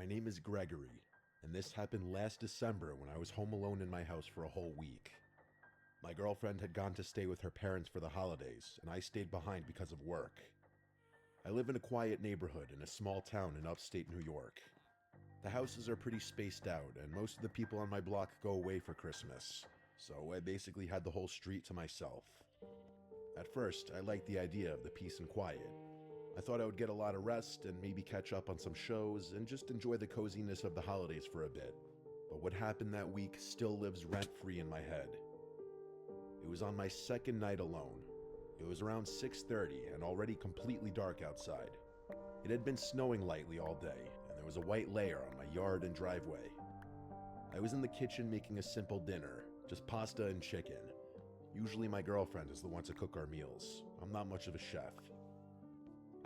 My name is Gregory, and this happened last December when I was home alone in my house for a whole week. My girlfriend had gone to stay with her parents for the holidays, and I stayed behind because of work. I live in a quiet neighborhood in a small town in upstate New York. The houses are pretty spaced out, and most of the people on my block go away for Christmas, so I basically had the whole street to myself. At first, I liked the idea of the peace and quiet. I thought I would get a lot of rest and maybe catch up on some shows and just enjoy the coziness of the holidays for a bit. But what happened that week still lives rent-free in my head. It was on my second night alone. It was around 6:30 and already completely dark outside. It had been snowing lightly all day, and there was a white layer on my yard and driveway. I was in the kitchen making a simple dinner, just pasta and chicken. Usually my girlfriend is the one to cook our meals. I'm not much of a chef.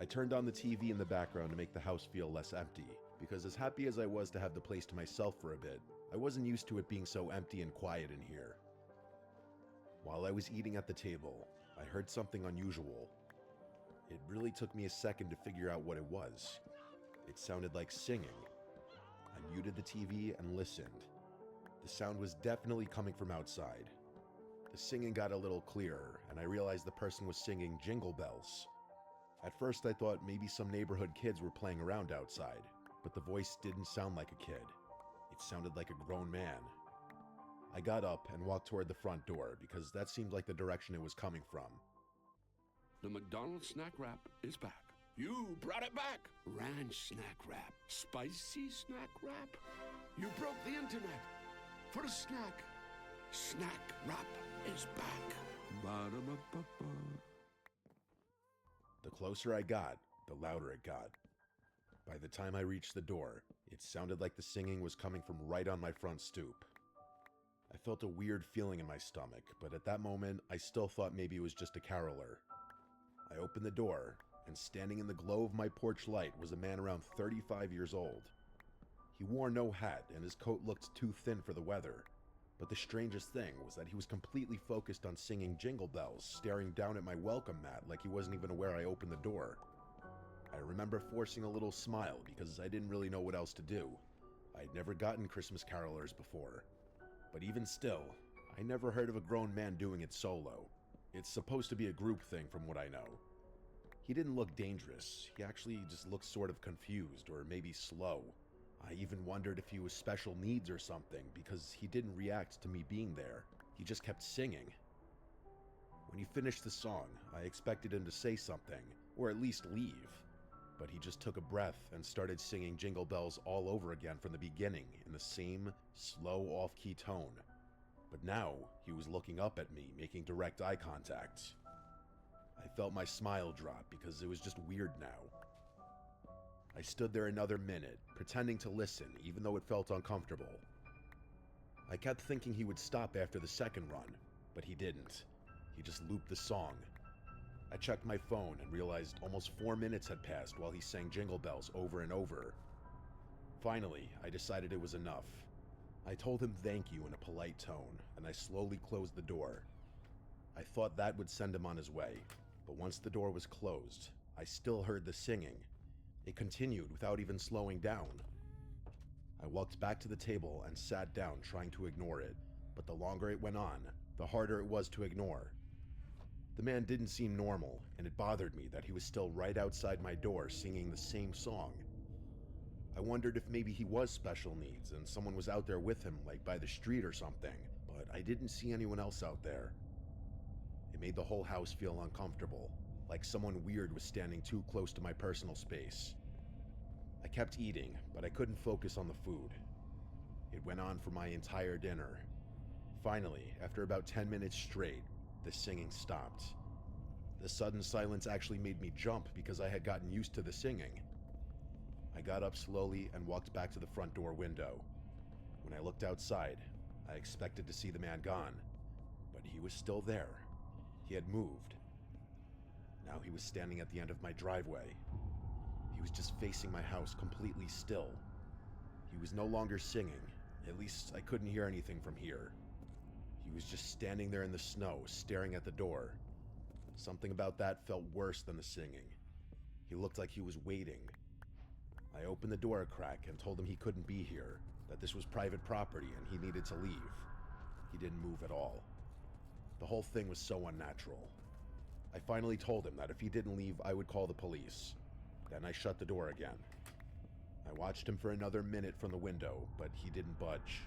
I turned on the TV in the background to make the house feel less empty, because as happy as I was to have the place to myself for a bit, I wasn't used to it being so empty and quiet in here. While I was eating at the table, I heard something unusual. It really took me a second to figure out what it was. It sounded like singing. I muted the TV and listened. The sound was definitely coming from outside. The singing got a little clearer, and I realized the person was singing Jingle Bells. At first I thought maybe some neighborhood kids were playing around outside, but the voice didn't sound like a kid. It sounded like a grown man. I got up and walked toward the front door because that seemed like the direction it was coming from. The McDonald's snack wrap is back. You brought it back. Ranch snack wrap. Spicy snack wrap. You broke the internet for a snack. Snack wrap is back. Ba-da-ba-ba-ba. The closer I got, the louder it got. By the time I reached the door, it sounded like the singing was coming from right on my front stoop. I felt a weird feeling in my stomach, but at that moment, I still thought maybe it was just a caroler. I opened the door, and standing in the glow of my porch light was a man around 35 years old. He wore no hat, and his coat looked too thin for the weather. But the strangest thing was that he was completely focused on singing Jingle Bells, staring down at my welcome mat like he wasn't even aware I opened the door. I remember forcing a little smile because I didn't really know what else to do. I'd never gotten Christmas carolers before. But even still, I never heard of a grown man doing it solo. It's supposed to be a group thing from what I know. He didn't look dangerous, he actually just looked sort of confused or maybe slow. I even wondered if he was special needs or something because he didn't react to me being there. He just kept singing. When he finished the song, I expected him to say something, or at least leave. But he just took a breath and started singing Jingle Bells all over again from the beginning in the same slow off-key tone. But now he was looking up at me, making direct eye contact. I felt my smile drop because it was just weird now. I stood there another minute, pretending to listen, even though it felt uncomfortable. I kept thinking he would stop after the second run, but he didn't. He just looped the song. I checked my phone and realized almost 4 minutes had passed while he sang Jingle Bells over and over. Finally, I decided it was enough. I told him thank you in a polite tone, and I slowly closed the door. I thought that would send him on his way, but once the door was closed, I still heard the singing. It continued without even slowing down. I walked back to the table and sat down trying to ignore it, but the longer it went on, the harder it was to ignore. The man didn't seem normal, and it bothered me that he was still right outside my door singing the same song. I wondered if maybe he was special needs and someone was out there with him, like by the street or something, but I didn't see anyone else out there. It made the whole house feel uncomfortable, like someone weird was standing too close to my personal space. I kept eating, but I couldn't focus on the food. It went on for my entire dinner. Finally, after about 10 minutes straight, the singing stopped. The sudden silence actually made me jump because I had gotten used to the singing. I got up slowly and walked back to the front door window. When I looked outside, I expected to see the man gone, but he was still there. He had moved. Now he was standing at the end of my driveway. He was just facing my house completely still. He was no longer singing, at least I couldn't hear anything from here. He was just standing there in the snow, staring at the door. Something about that felt worse than the singing. He looked like he was waiting. I opened the door a crack and told him he couldn't be here, that this was private property and he needed to leave. He didn't move at all. The whole thing was so unnatural. I finally told him that if he didn't leave, I would call the police. Then I shut the door again. I watched him for another minute from the window, but he didn't budge.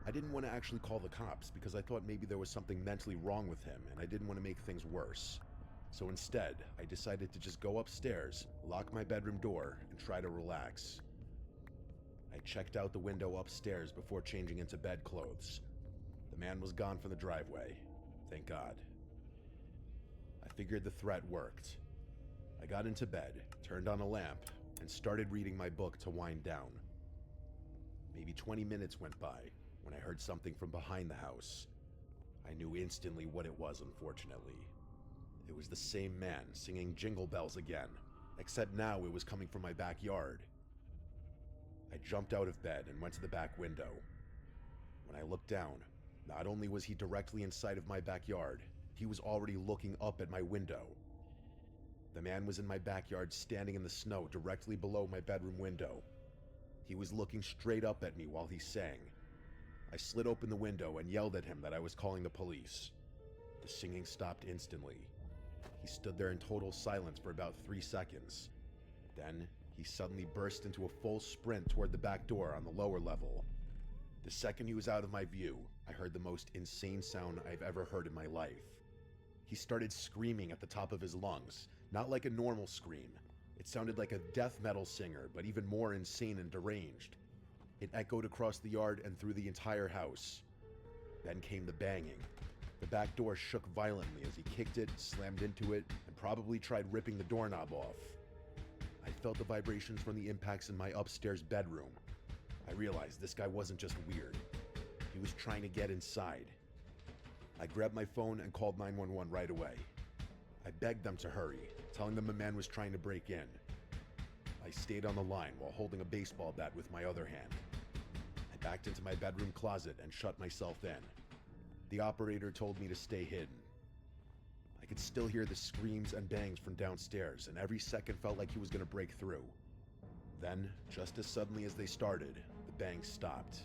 I didn't want to actually call the cops because I thought maybe there was something mentally wrong with him and I didn't want to make things worse. So instead, I decided to just go upstairs, lock my bedroom door, and try to relax. I checked out the window upstairs before changing into bedclothes. The man was gone from the driveway. Thank God. I figured the threat worked. I got into bed, turned on a lamp, and started reading my book to wind down. Maybe 20 minutes went by when I heard something from behind the house. I knew instantly what it was, unfortunately. It was the same man singing Jingle Bells again, except now it was coming from my backyard. I jumped out of bed and went to the back window. When I looked down, not only was he directly inside of my backyard, he was already looking up at my window. The man was in my backyard standing in the snow directly below my bedroom window. He was looking straight up at me while he sang. I slid open the window and yelled at him that I was calling the police. The singing stopped instantly. He stood there in total silence for about 3 seconds. Then, he suddenly burst into a full sprint toward the back door on the lower level. The second he was out of my view, I heard the most insane sound I've ever heard in my life. He started screaming at the top of his lungs, not like a normal scream. It sounded like a death metal singer, but even more insane and deranged. It echoed across the yard and through the entire house. Then came the banging. The back door shook violently as he kicked it, slammed into it, and probably tried ripping the doorknob off. I felt the vibrations from the impacts in my upstairs bedroom. I realized this guy wasn't just weird. He was trying to get inside. I grabbed my phone and called 911 right away. I begged them to hurry, telling them a man was trying to break in. I stayed on the line while holding a baseball bat with my other hand. I backed into my bedroom closet and shut myself in. The operator told me to stay hidden. I could still hear the screams and bangs from downstairs, and every second felt like he was going to break through. Then, just as suddenly as they started, the bangs stopped.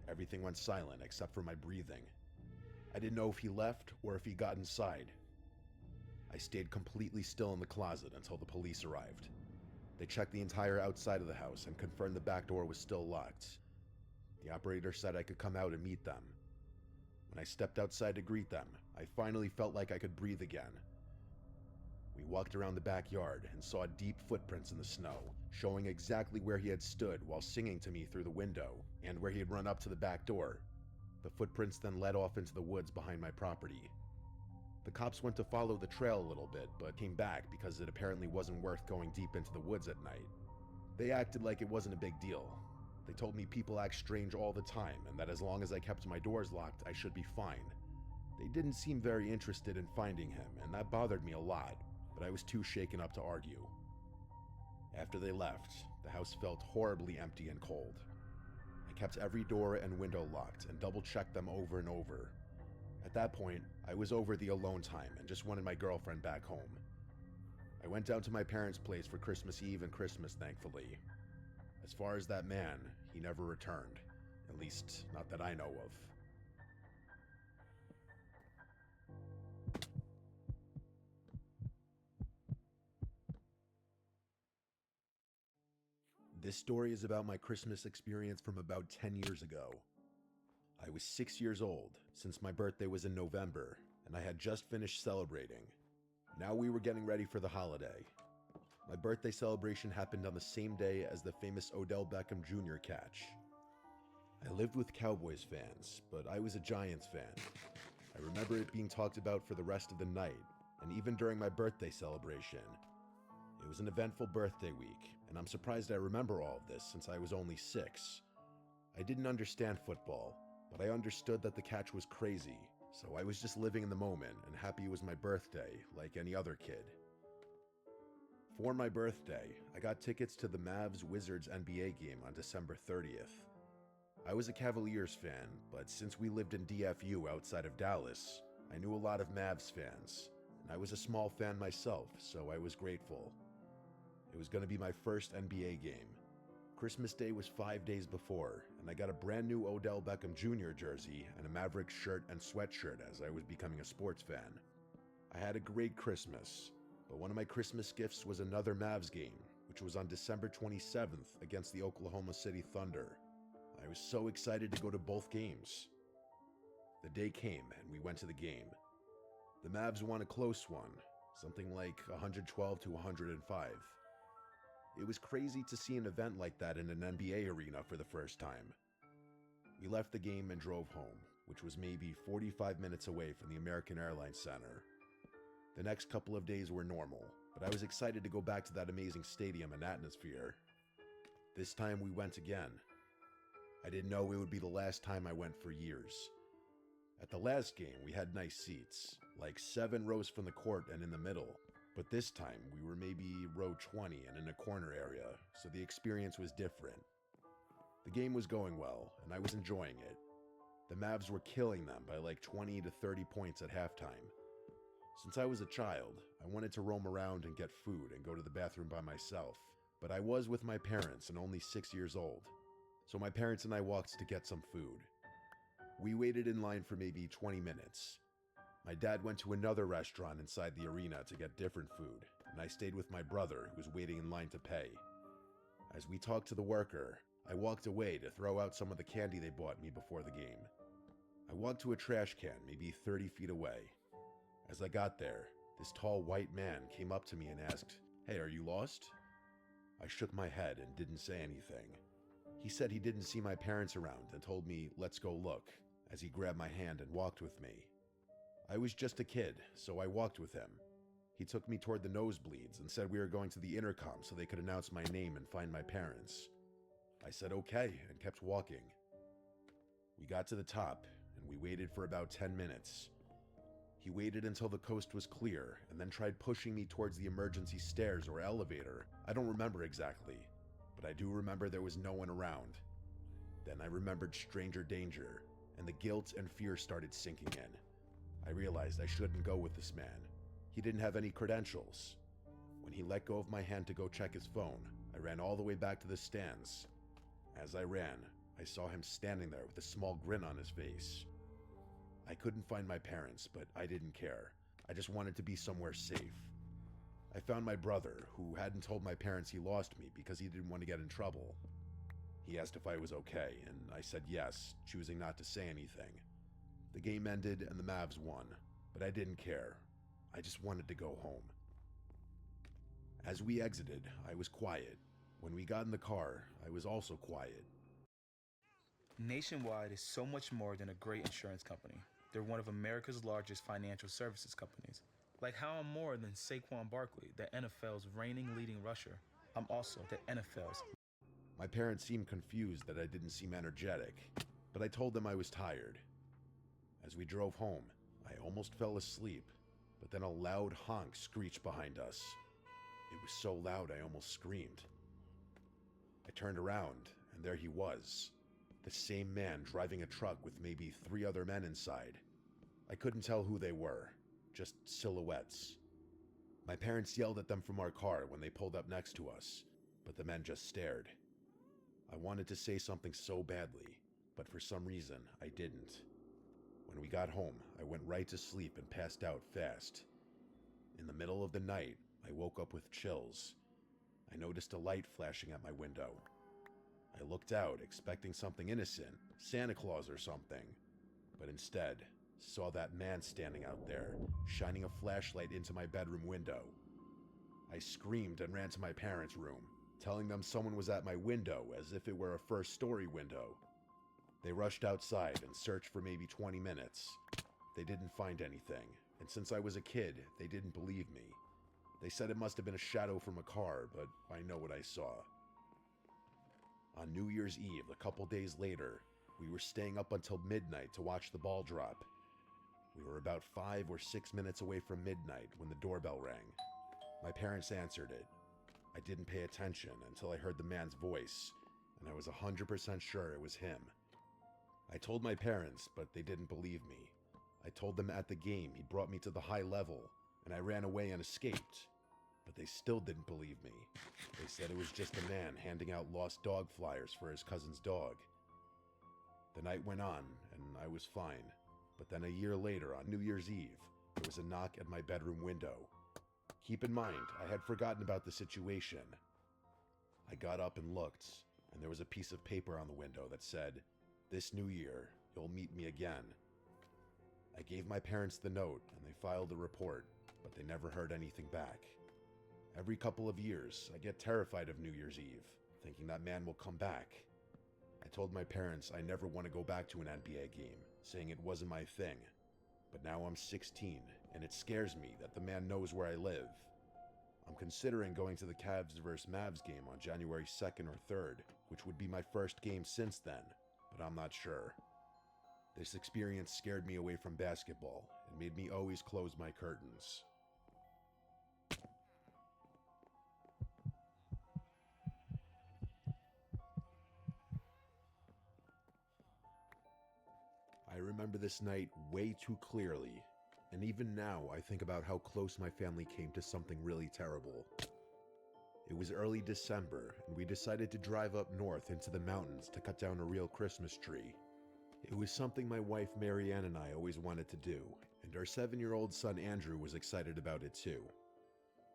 Everything went silent except for my breathing. I didn't know if he left or if he got inside. I stayed completely still in the closet until the police arrived. They checked the entire outside of the house and confirmed the back door was still locked. The operator said I could come out and meet them. When I stepped outside to greet them, I finally felt like I could breathe again. We walked around the backyard and saw deep footprints in the snow, showing exactly where he had stood while singing to me through the window, and where he had run up to the back door. The footprints then led off into the woods behind my property. The cops went to follow the trail a little bit, but came back because it apparently wasn't worth going deep into the woods at night. They acted like it wasn't a big deal. They told me people act strange all the time, and that as long as I kept my doors locked, I should be fine. They didn't seem very interested in finding him, and that bothered me a lot, but I was too shaken up to argue. After they left, the house felt horribly empty and cold. I kept every door and window locked and double-checked them over and over. At that point, I was over the alone time and just wanted my girlfriend back home. I went down to my parents' place for Christmas Eve and Christmas, thankfully. As far as that man, he never returned. At least, not that I know of. This story is about my Christmas experience from about 10 years ago. I was 6 years old, since my birthday was in November, and I had just finished celebrating. Now we were getting ready for the holiday. My birthday celebration happened on the same day as the famous Odell Beckham Jr. catch. I lived with Cowboys fans, but I was a Giants fan. I remember it being talked about for the rest of the night, and even during my birthday celebration. It was an eventful birthday week, and I'm surprised I remember all of this since I was only 6. I didn't understand football, but I understood that the catch was crazy, so I was just living in the moment and happy it was my birthday, like any other kid. For my birthday, I got tickets to the Mavs-Wizards NBA game on December 30th. I was a Cavaliers fan, but since we lived in DFU outside of Dallas, I knew a lot of Mavs fans, and I was a small fan myself, so I was grateful. It was going to be my first NBA game. Christmas Day was 5 days before, and I got a brand new Odell Beckham Jr. jersey and a Mavericks shirt and sweatshirt as I was becoming a sports fan. I had a great Christmas, but one of my Christmas gifts was another Mavs game, which was on December 27th against the Oklahoma City Thunder. I was so excited to go to both games. The day came and we went to the game. The Mavs won a close one, something like 112 to 105. It was crazy to see an event like that in an NBA arena for the first time. We left the game and drove home, which was maybe 45 minutes away from the American Airlines Center. The next couple of days were normal, but I was excited to go back to that amazing stadium and atmosphere. This time we went again. I didn't know it would be the last time I went for years. At the last game, we had nice seats, like 7 rows from the court and in the middle. But this time, we were maybe row 20 and in a corner area, so the experience was different. The game was going well, and I was enjoying it. The Mavs were killing them by like 20 to 30 points at halftime. Since I was a child, I wanted to roam around and get food and go to the bathroom by myself, but I was with my parents and only 6 years old, so my parents and I walked to get some food. We waited in line for maybe 20 minutes. My dad went to another restaurant inside the arena to get different food, and I stayed with my brother who was waiting in line to pay. As we talked to the worker, I walked away to throw out some of the candy they bought me before the game. I walked to a trash can maybe 30 feet away. As I got there, this tall white man came up to me and asked, "Hey, are you lost?" I shook my head and didn't say anything. He said he didn't see my parents around and told me, "Let's go look," as he grabbed my hand and walked with me. I was just a kid, so I walked with him. He took me toward the nosebleeds and said we were going to the intercom so they could announce my name and find my parents. I said okay and kept walking. We got to the top and we waited for about 10 minutes. He waited until the coast was clear and then tried pushing me towards the emergency stairs or elevator. I don't remember exactly, but I do remember there was no one around. Then I remembered stranger danger, and the guilt and fear started sinking in. I realized I shouldn't go with this man. He didn't have any credentials. When he let go of my hand to go check his phone, I ran all the way back to the stands. As I ran, I saw him standing there with a small grin on his face. I couldn't find my parents, but I didn't care. I just wanted to be somewhere safe. I found my brother, who hadn't told my parents he lost me because he didn't want to get in trouble. He asked if I was okay, and I said yes, choosing not to say anything. The game ended and the Mavs won, but I didn't care. I just wanted to go home. As we exited, I was quiet. When we got in the car, I was also quiet. Nationwide is so much more than a great insurance company. They're one of America's largest financial services companies. Like how I'm more than Saquon Barkley, the NFL's reigning leading rusher. I'm also the NFL's. My parents seemed confused that I didn't seem energetic, but I told them I was tired. As we drove home, I almost fell asleep, but then a loud honk screeched behind us. It was so loud I almost screamed. I turned around, and there he was. The same man driving a truck with maybe 3 other men inside. I couldn't tell who they were, just silhouettes. My parents yelled at them from our car when they pulled up next to us, but the men just stared. I wanted to say something so badly, but for some reason I didn't. When we got home, I went right to sleep and passed out fast. In the middle of the night, I woke up with chills. I noticed a light flashing at my window. I looked out, expecting something innocent, Santa Claus or something, but instead saw that man standing out there, shining a flashlight into my bedroom window. I screamed and ran to my parents' room, telling them someone was at my window as if it were a first-story window. They rushed outside and searched for maybe 20 minutes. They didn't find anything, and since I was a kid, they didn't believe me. They said it must have been a shadow from a car, but I know what I saw. On New Year's Eve, a couple days later, we were staying up until midnight to watch the ball drop. We were about 5 or 6 minutes away from midnight when the doorbell rang. My parents answered it. I didn't pay attention until I heard the man's voice, and I was 100% sure it was him. I told my parents, but they didn't believe me. I told them at the game he brought me to the high level, and I ran away and escaped. but they still didn't believe me. They said it was just a man handing out lost dog flyers for his cousin's dog. The night went on, and I was fine. But then a year later, on New Year's Eve, there was a knock at my bedroom window. Keep in mind, I had forgotten about the situation. I got up and looked, and there was a piece of paper on the window that said, "This New Year, you'll meet me again." I gave my parents the note, and they filed a report, but they never heard anything back. Every couple of years, I get terrified of New Year's Eve, thinking that man will come back. I told my parents I never want to go back to an NBA game, saying it wasn't my thing. But now I'm 16, and it scares me that the man knows where I live. I'm considering going to the Cavs vs. Mavs game on January 2nd or 3rd, which would be my first game since then, but I'm not sure. This experience scared me away from basketball and made me always close my curtains. I remember this night way too clearly, and even now I think about how close my family came to something really terrible. It was early December, and we decided to drive up north into the mountains to cut down a real Christmas tree. It was something my wife Marianne and I always wanted to do, and our 7-year-old son Andrew was excited about it too.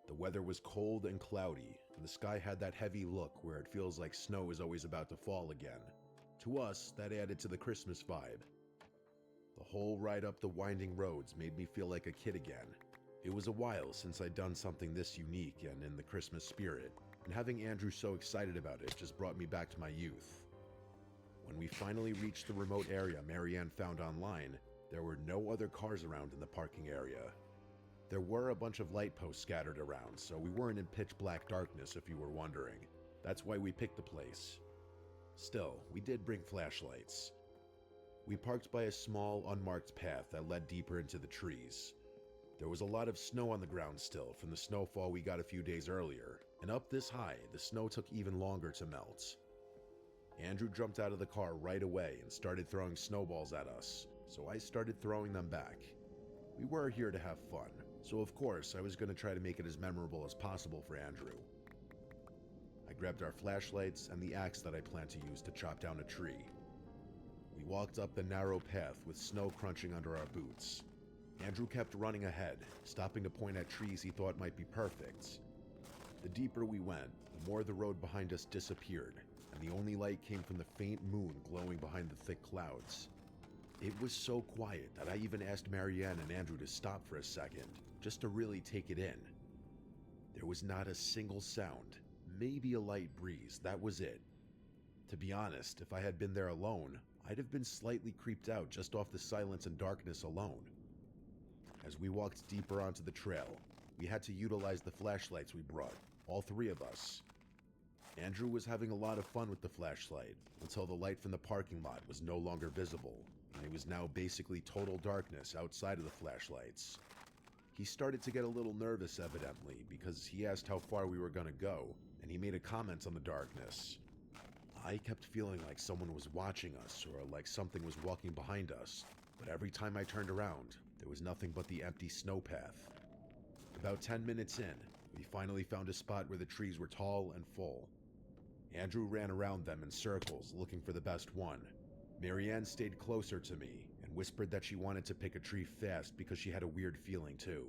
The weather was cold and cloudy, and the sky had that heavy look where it feels like snow is always about to fall again. To us, that added to the Christmas vibe. The whole ride up the winding roads made me feel like a kid again. It was a while since I'd done something this unique and in the Christmas spirit, and having Andrew so excited about it just brought me back to my youth. When we finally reached the remote area Marianne found online, there were no other cars around in the parking area. There were a bunch of light posts scattered around, so we weren't in pitch black darkness if you were wondering. That's why we picked the place. Still, we did bring flashlights. We parked by a small, unmarked path that led deeper into the trees. There was a lot of snow on the ground still from the snowfall we got a few days earlier, and up this high, the snow took even longer to melt. Andrew jumped out of the car right away and started throwing snowballs at us, so I started throwing them back. We were here to have fun, so of course I was going to try to make it as memorable as possible for Andrew. I grabbed our flashlights and the axe that I planned to use to chop down a tree. We walked up the narrow path with snow crunching under our boots. Andrew kept running ahead, stopping to point at trees he thought might be perfect. The deeper we went, the more the road behind us disappeared, and the only light came from the faint moon glowing behind the thick clouds. It was so quiet that I even asked Marianne and Andrew to stop for a second, just to really take it in. There was not a single sound, maybe a light breeze, that was it. To be honest, if I had been there alone, I'd have been slightly creeped out just off the silence and darkness alone. As we walked deeper onto the trail, we had to utilize the flashlights we brought, all three of us. Andrew was having a lot of fun with the flashlight until the light from the parking lot was no longer visible, and it was now basically total darkness outside of the flashlights. He started to get a little nervous evidently because he asked how far we were going to go, and he made a comment on the darkness. I kept feeling like someone was watching us or like something was walking behind us, but every time I turned around, there was nothing but the empty snow path. About 10 minutes in, we finally found a spot where the trees were tall and full. Andrew ran around them in circles looking for the best one. Marianne stayed closer to me and whispered that she wanted to pick a tree fast because she had a weird feeling too.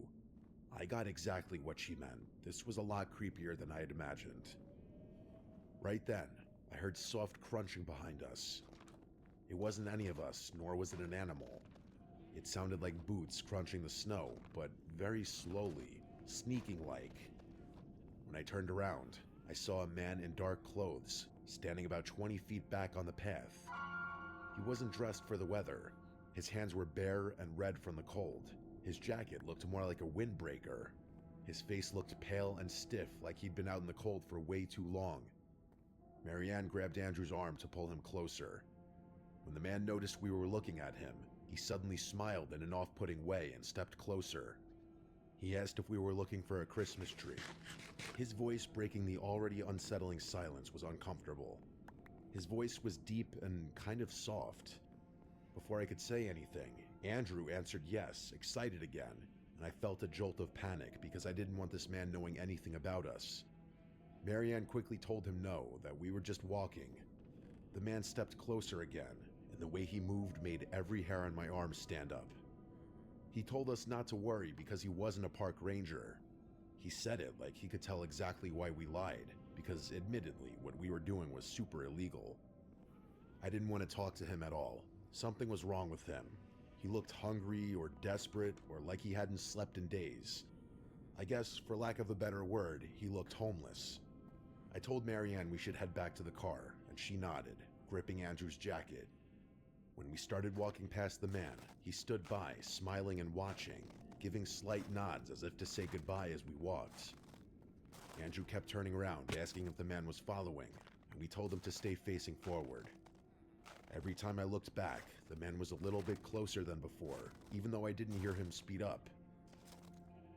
I got exactly what she meant. This was a lot creepier than I had imagined. Right then, I heard soft crunching behind us. It wasn't any of us, nor was it an animal. It sounded like boots crunching the snow, but very slowly, sneaking-like. When I turned around, I saw a man in dark clothes, standing about 20 feet back on the path. He wasn't dressed for the weather. His hands were bare and red from the cold. His jacket looked more like a windbreaker. His face looked pale and stiff, like he'd been out in the cold for way too long. Marianne grabbed Andrew's arm to pull him closer. When the man noticed we were looking at him, he suddenly smiled in an off-putting way and stepped closer. He asked if we were looking for a Christmas tree. His voice breaking the already unsettling silence was uncomfortable. His voice was deep and kind of soft. Before I could say anything, Andrew answered yes, excited again, and I felt a jolt of panic because I didn't want this man knowing anything about us. Marianne quickly told him no, that we were just walking. The man stepped closer again, and the way he moved made every hair on my arm stand up. He told us not to worry because he wasn't a park ranger. He said it like he could tell exactly why we lied, because admittedly, what we were doing was super illegal. I didn't want to talk to him at all. Something was wrong with him. He looked hungry or desperate or like he hadn't slept in days. I guess, for lack of a better word, he looked homeless. I told Marianne we should head back to the car, and she nodded, gripping Andrew's jacket. When we started walking past the man, he stood by, smiling and watching, giving slight nods as if to say goodbye as we walked. Andrew kept turning around, asking if the man was following, and we told him to stay facing forward. Every time I looked back, the man was a little bit closer than before, even though I didn't hear him speed up.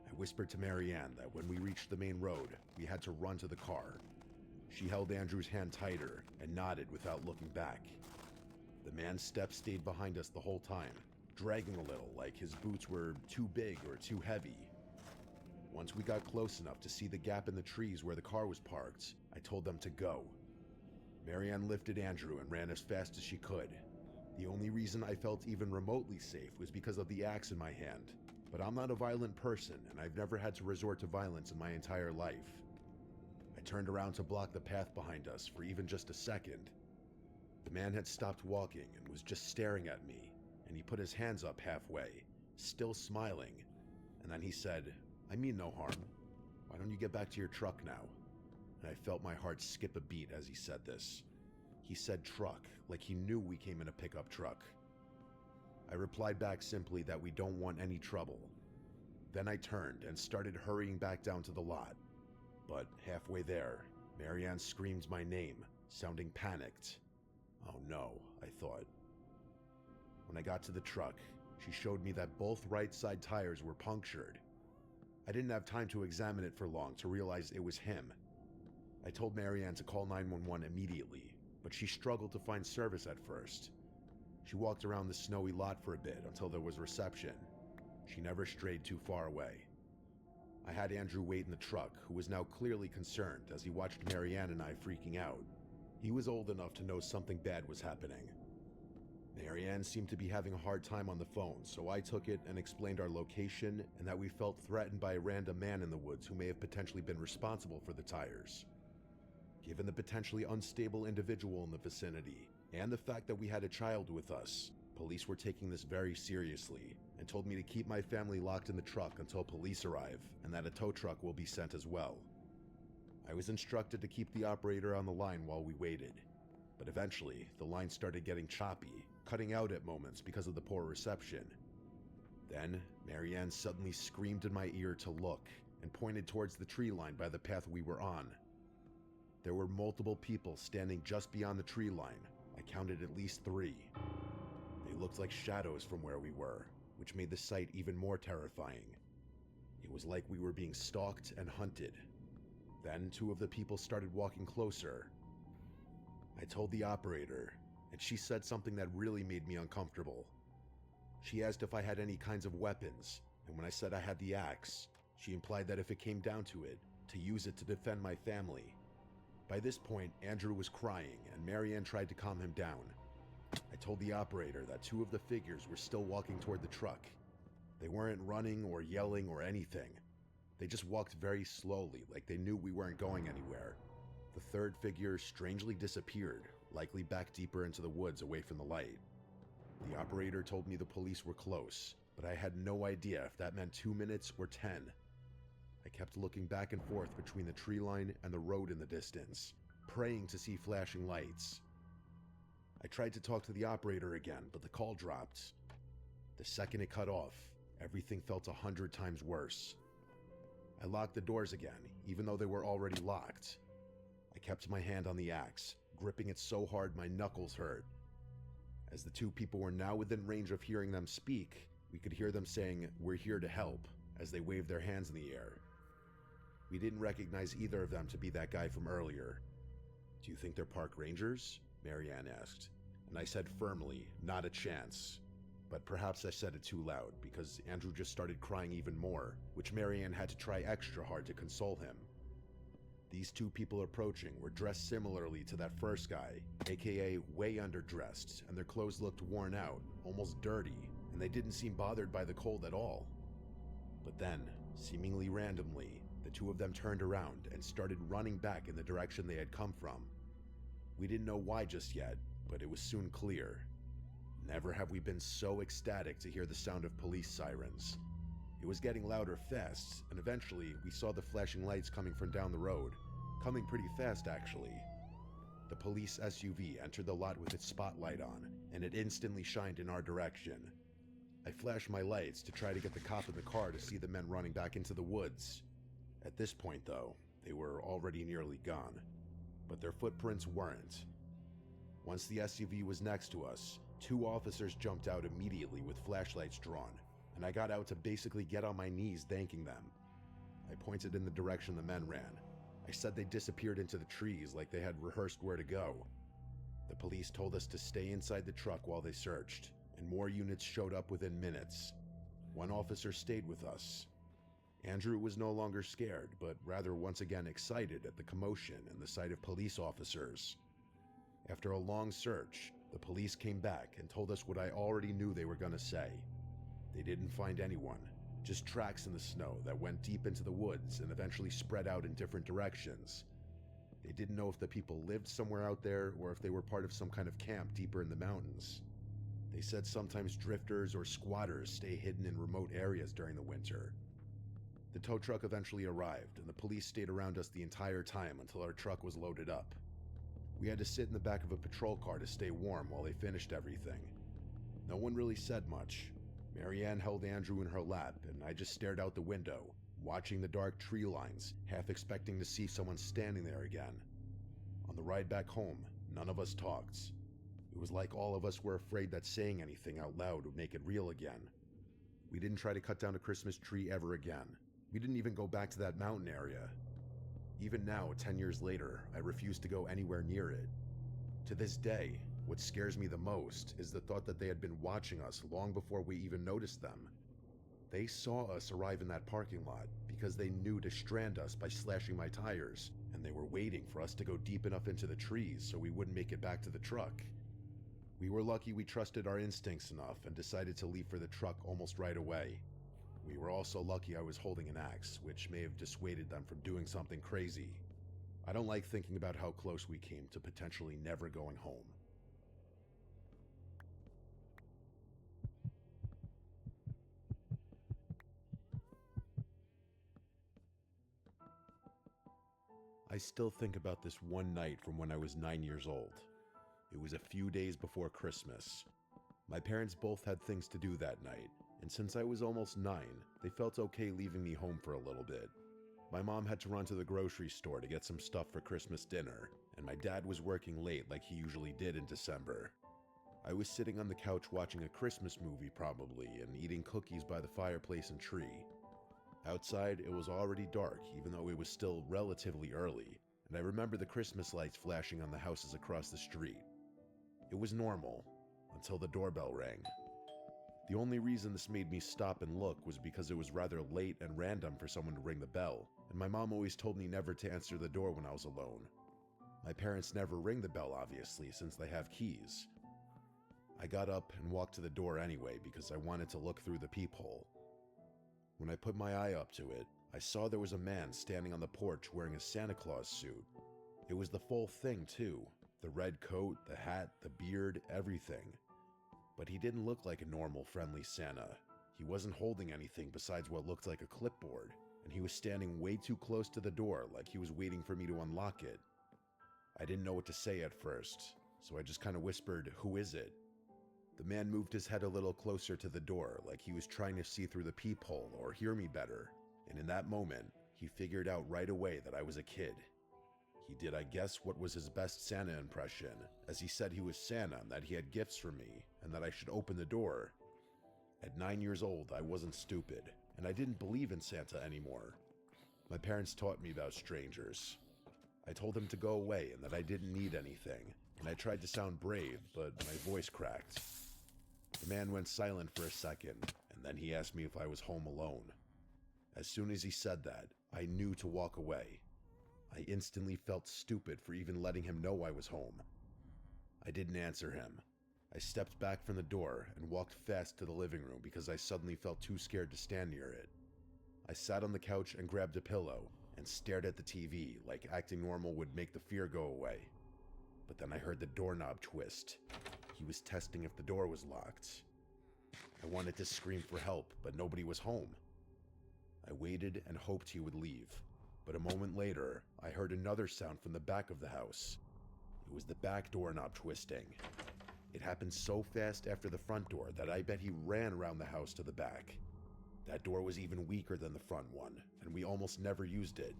I whispered to Marianne that when we reached the main road, we had to run to the car. She held Andrew's hand tighter and nodded without looking back. The man's steps stayed behind us the whole time, dragging a little like his boots were too big or too heavy. Once we got close enough to see the gap in the trees where the car was parked, I told them to go. Marianne lifted Andrew and ran as fast as she could. The only reason I felt even remotely safe was because of the axe in my hand, but I'm not a violent person and I've never had to resort to violence in my entire life. I turned around to block the path behind us for even just a second. The man had stopped walking and was just staring at me, and he put his hands up halfway, still smiling, and then he said, "I mean no harm. Why don't you get back to your truck now?" And I felt my heart skip a beat as he said this. He said truck, like he knew we came in a pickup truck. I replied back simply that we don't want any trouble. Then I turned and started hurrying back down to the lot. But halfway there, Marianne screamed my name, sounding panicked. Oh no, I thought. When I got to the truck, she showed me that both right side tires were punctured. I didn't have time to examine it for long to realize it was him. I told Marianne to call 911 immediately, but she struggled to find service at first. She walked around the snowy lot for a bit until there was reception. She never strayed too far away. I had Andrew wait in the truck, who was now clearly concerned as he watched Marianne and I freaking out. He was old enough to know something bad was happening. Marianne seemed to be having a hard time on the phone, so I took it and explained our location and that we felt threatened by a random man in the woods who may have potentially been responsible for the tires. Given the potentially unstable individual in the vicinity, and the fact that we had a child with us, police were taking this very seriously and told me to keep my family locked in the truck until police arrive and that a tow truck will be sent as well. I was instructed to keep the operator on the line while we waited, but eventually the line started getting choppy, cutting out at moments because of the poor reception. Then, Marianne suddenly screamed in my ear to look and pointed towards the tree line by the path we were on. There were multiple people standing just beyond the tree line. I counted at least 3. They looked like shadows from where we were, which made the sight even more terrifying. It was like we were being stalked and hunted. Then 2 of the people started walking closer. I told the operator, and she said something that really made me uncomfortable. She asked if I had any kinds of weapons, and when I said I had the axe, she implied that if it came down to it, to use it to defend my family. By this point, Andrew was crying, and Marianne tried to calm him down. I told the operator that 2 of the figures were still walking toward the truck. They weren't running or yelling or anything. They just walked very slowly, like they knew we weren't going anywhere. The 3rd figure strangely disappeared, likely back deeper into the woods away from the light. The operator told me the police were close, but I had no idea if that meant 2 minutes or 10. I kept looking back and forth between the tree line and the road in the distance, praying to see flashing lights. I tried to talk to the operator again, but the call dropped. The second it cut off, everything felt 100 times worse. I locked the doors again, even though they were already locked. I kept my hand on the axe, gripping it so hard my knuckles hurt. As the 2 people were now within range of hearing them speak, we could hear them saying, "We're here to help," as they waved their hands in the air. We didn't recognize either of them to be that guy from earlier. "Do you think they're park rangers?" Marianne asked, and I said firmly, "Not a chance." But perhaps I said it too loud because Andrew just started crying even more, which Marianne had to try extra hard to console him. These two people approaching were dressed similarly to that first guy, aka way underdressed, and their clothes looked worn out, almost dirty, and they didn't seem bothered by the cold at all. But then, seemingly randomly, the two of them turned around and started running back in the direction they had come from. We didn't know why just yet, but it was soon clear. Never have we been so ecstatic to hear the sound of police sirens. It was getting louder fast, and eventually we saw the flashing lights coming from down the road. Coming pretty fast, actually. The police SUV entered the lot with its spotlight on, and it instantly shined in our direction. I flashed my lights to try to get the cop in the car to see the men running back into the woods. At this point, though, they were already nearly gone, but their footprints weren't. Once the SUV was next to us, two officers jumped out immediately with flashlights drawn, and I got out to basically get on my knees thanking them. I pointed in the direction the men ran. I said they disappeared into the trees like they had rehearsed where to go. The police told us to stay inside the truck while they searched, and more units showed up within minutes. One officer stayed with us. Andrew was no longer scared, but rather once again excited at the commotion and the sight of police officers. After a long search, the police came back and told us what I already knew they were going to say. They didn't find anyone, just tracks in the snow that went deep into the woods and eventually spread out in different directions. They didn't know if the people lived somewhere out there or if they were part of some kind of camp deeper in the mountains. They said sometimes drifters or squatters stay hidden in remote areas during the winter. The tow truck eventually arrived, and the police stayed around us the entire time until our truck was loaded up. We had to sit in the back of a patrol car to stay warm while they finished everything. No one really said much. Marianne held Andrew in her lap, and I just stared out the window, watching the dark tree lines, half expecting to see someone standing there again. On the ride back home, none of us talked. It was like all of us were afraid that saying anything out loud would make it real again. We didn't try to cut down a Christmas tree ever again. We didn't even go back to that mountain area. Even now, 10 years later, I refuse to go anywhere near it. To this day, what scares me the most is the thought that they had been watching us long before we even noticed them. They saw us arrive in that parking lot because they knew to strand us by slashing my tires, and they were waiting for us to go deep enough into the trees so we wouldn't make it back to the truck. We were lucky we trusted our instincts enough and decided to leave for the truck almost right away. We were also lucky I was holding an axe, which may have dissuaded them from doing something crazy. I don't like thinking about how close we came to potentially never going home. I still think about this one night from when I was 9 years old. It was a few days before Christmas. My parents both had things to do that night, and since I was almost 9, they felt okay leaving me home for a little bit. My mom had to run to the grocery store to get some stuff for Christmas dinner, and my dad was working late like he usually did in December. I was sitting on the couch watching a Christmas movie probably, and eating cookies by the fireplace and tree. Outside, it was already dark, even though it was still relatively early, and I remember the Christmas lights flashing on the houses across the street. It was normal, until the doorbell rang. The only reason this made me stop and look was because it was rather late and random for someone to ring the bell, and my mom always told me never to answer the door when I was alone. My parents never ring the bell, obviously, since they have keys. I got up and walked to the door anyway because I wanted to look through the peephole. When I put my eye up to it, I saw there was a man standing on the porch wearing a Santa Claus suit. It was the full thing, too. The red coat, the hat, the beard, everything. But he didn't look like a normal, friendly Santa. He wasn't holding anything besides what looked like a clipboard, and he was standing way too close to the door like he was waiting for me to unlock it. I didn't know what to say at first, so I just kind of whispered, "Who is it?" The man moved his head a little closer to the door like he was trying to see through the peephole or hear me better, and in that moment, he figured out right away that I was a kid. He did, I guess, what was his best Santa impression, as he said he was Santa and that he had gifts for me, and that I should open the door. At 9 years old, I wasn't stupid, and I didn't believe in Santa anymore. My parents taught me about strangers. I told him to go away and that I didn't need anything, and I tried to sound brave, but my voice cracked. The man went silent for a second, and then he asked me if I was home alone. As soon as he said that, I knew to walk away. I instantly felt stupid for even letting him know I was home. I didn't answer him. I stepped back from the door and walked fast to the living room because I suddenly felt too scared to stand near it. I sat on the couch and grabbed a pillow and stared at the TV like acting normal would make the fear go away. But then I heard the doorknob twist. He was testing if the door was locked. I wanted to scream for help, but nobody was home. I waited and hoped he would leave, but a moment later, I heard another sound from the back of the house. It was the back doorknob twisting. It happened so fast after the front door that I bet he ran around the house to the back. That door was even weaker than the front one, and we almost never used it.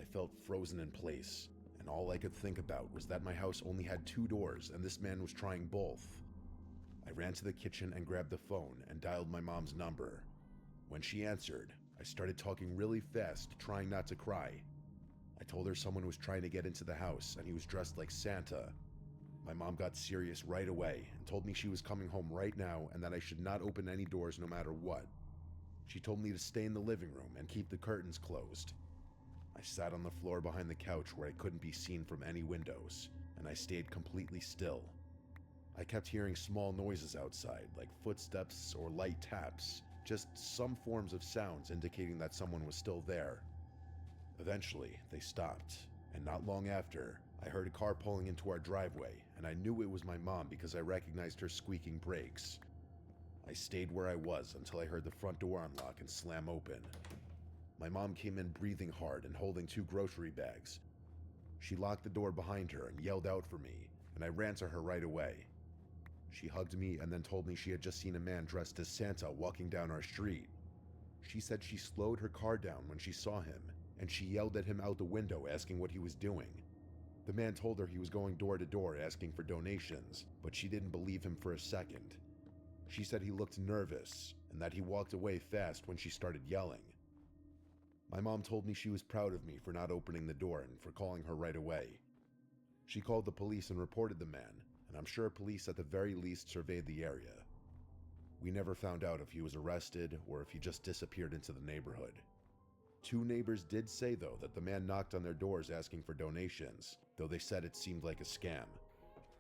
I felt frozen in place, and all I could think about was that my house only had 2 doors and this man was trying both. I ran to the kitchen and grabbed the phone and dialed my mom's number. When she answered, I started talking really fast, trying not to cry. I told her someone was trying to get into the house and he was dressed like Santa. My mom got serious right away and told me she was coming home right now and that I should not open any doors no matter what. She told me to stay in the living room and keep the curtains closed. I sat on the floor behind the couch where I couldn't be seen from any windows, and I stayed completely still. I kept hearing small noises outside, like footsteps or light taps, just some forms of sounds indicating that someone was still there. Eventually, they stopped, and not long after, I heard a car pulling into our driveway, and I knew it was my mom because I recognized her squeaking brakes. I stayed where I was until I heard the front door unlock and slam open. My mom came in breathing hard and holding 2 grocery bags. She locked the door behind her and yelled out for me, and I ran to her right away. She hugged me and then told me she had just seen a man dressed as Santa walking down our street. She said she slowed her car down when she saw him, and she yelled at him out the window asking what he was doing. The man told her he was going door to door asking for donations, but she didn't believe him for a second. She said he looked nervous and that he walked away fast when she started yelling. My mom told me she was proud of me for not opening the door and for calling her right away. She called the police and reported the man, and I'm sure police at the very least surveyed the area. We never found out if he was arrested or if he just disappeared into the neighborhood. 2 neighbors did say, though, that the man knocked on their doors asking for donations, though they said it seemed like a scam.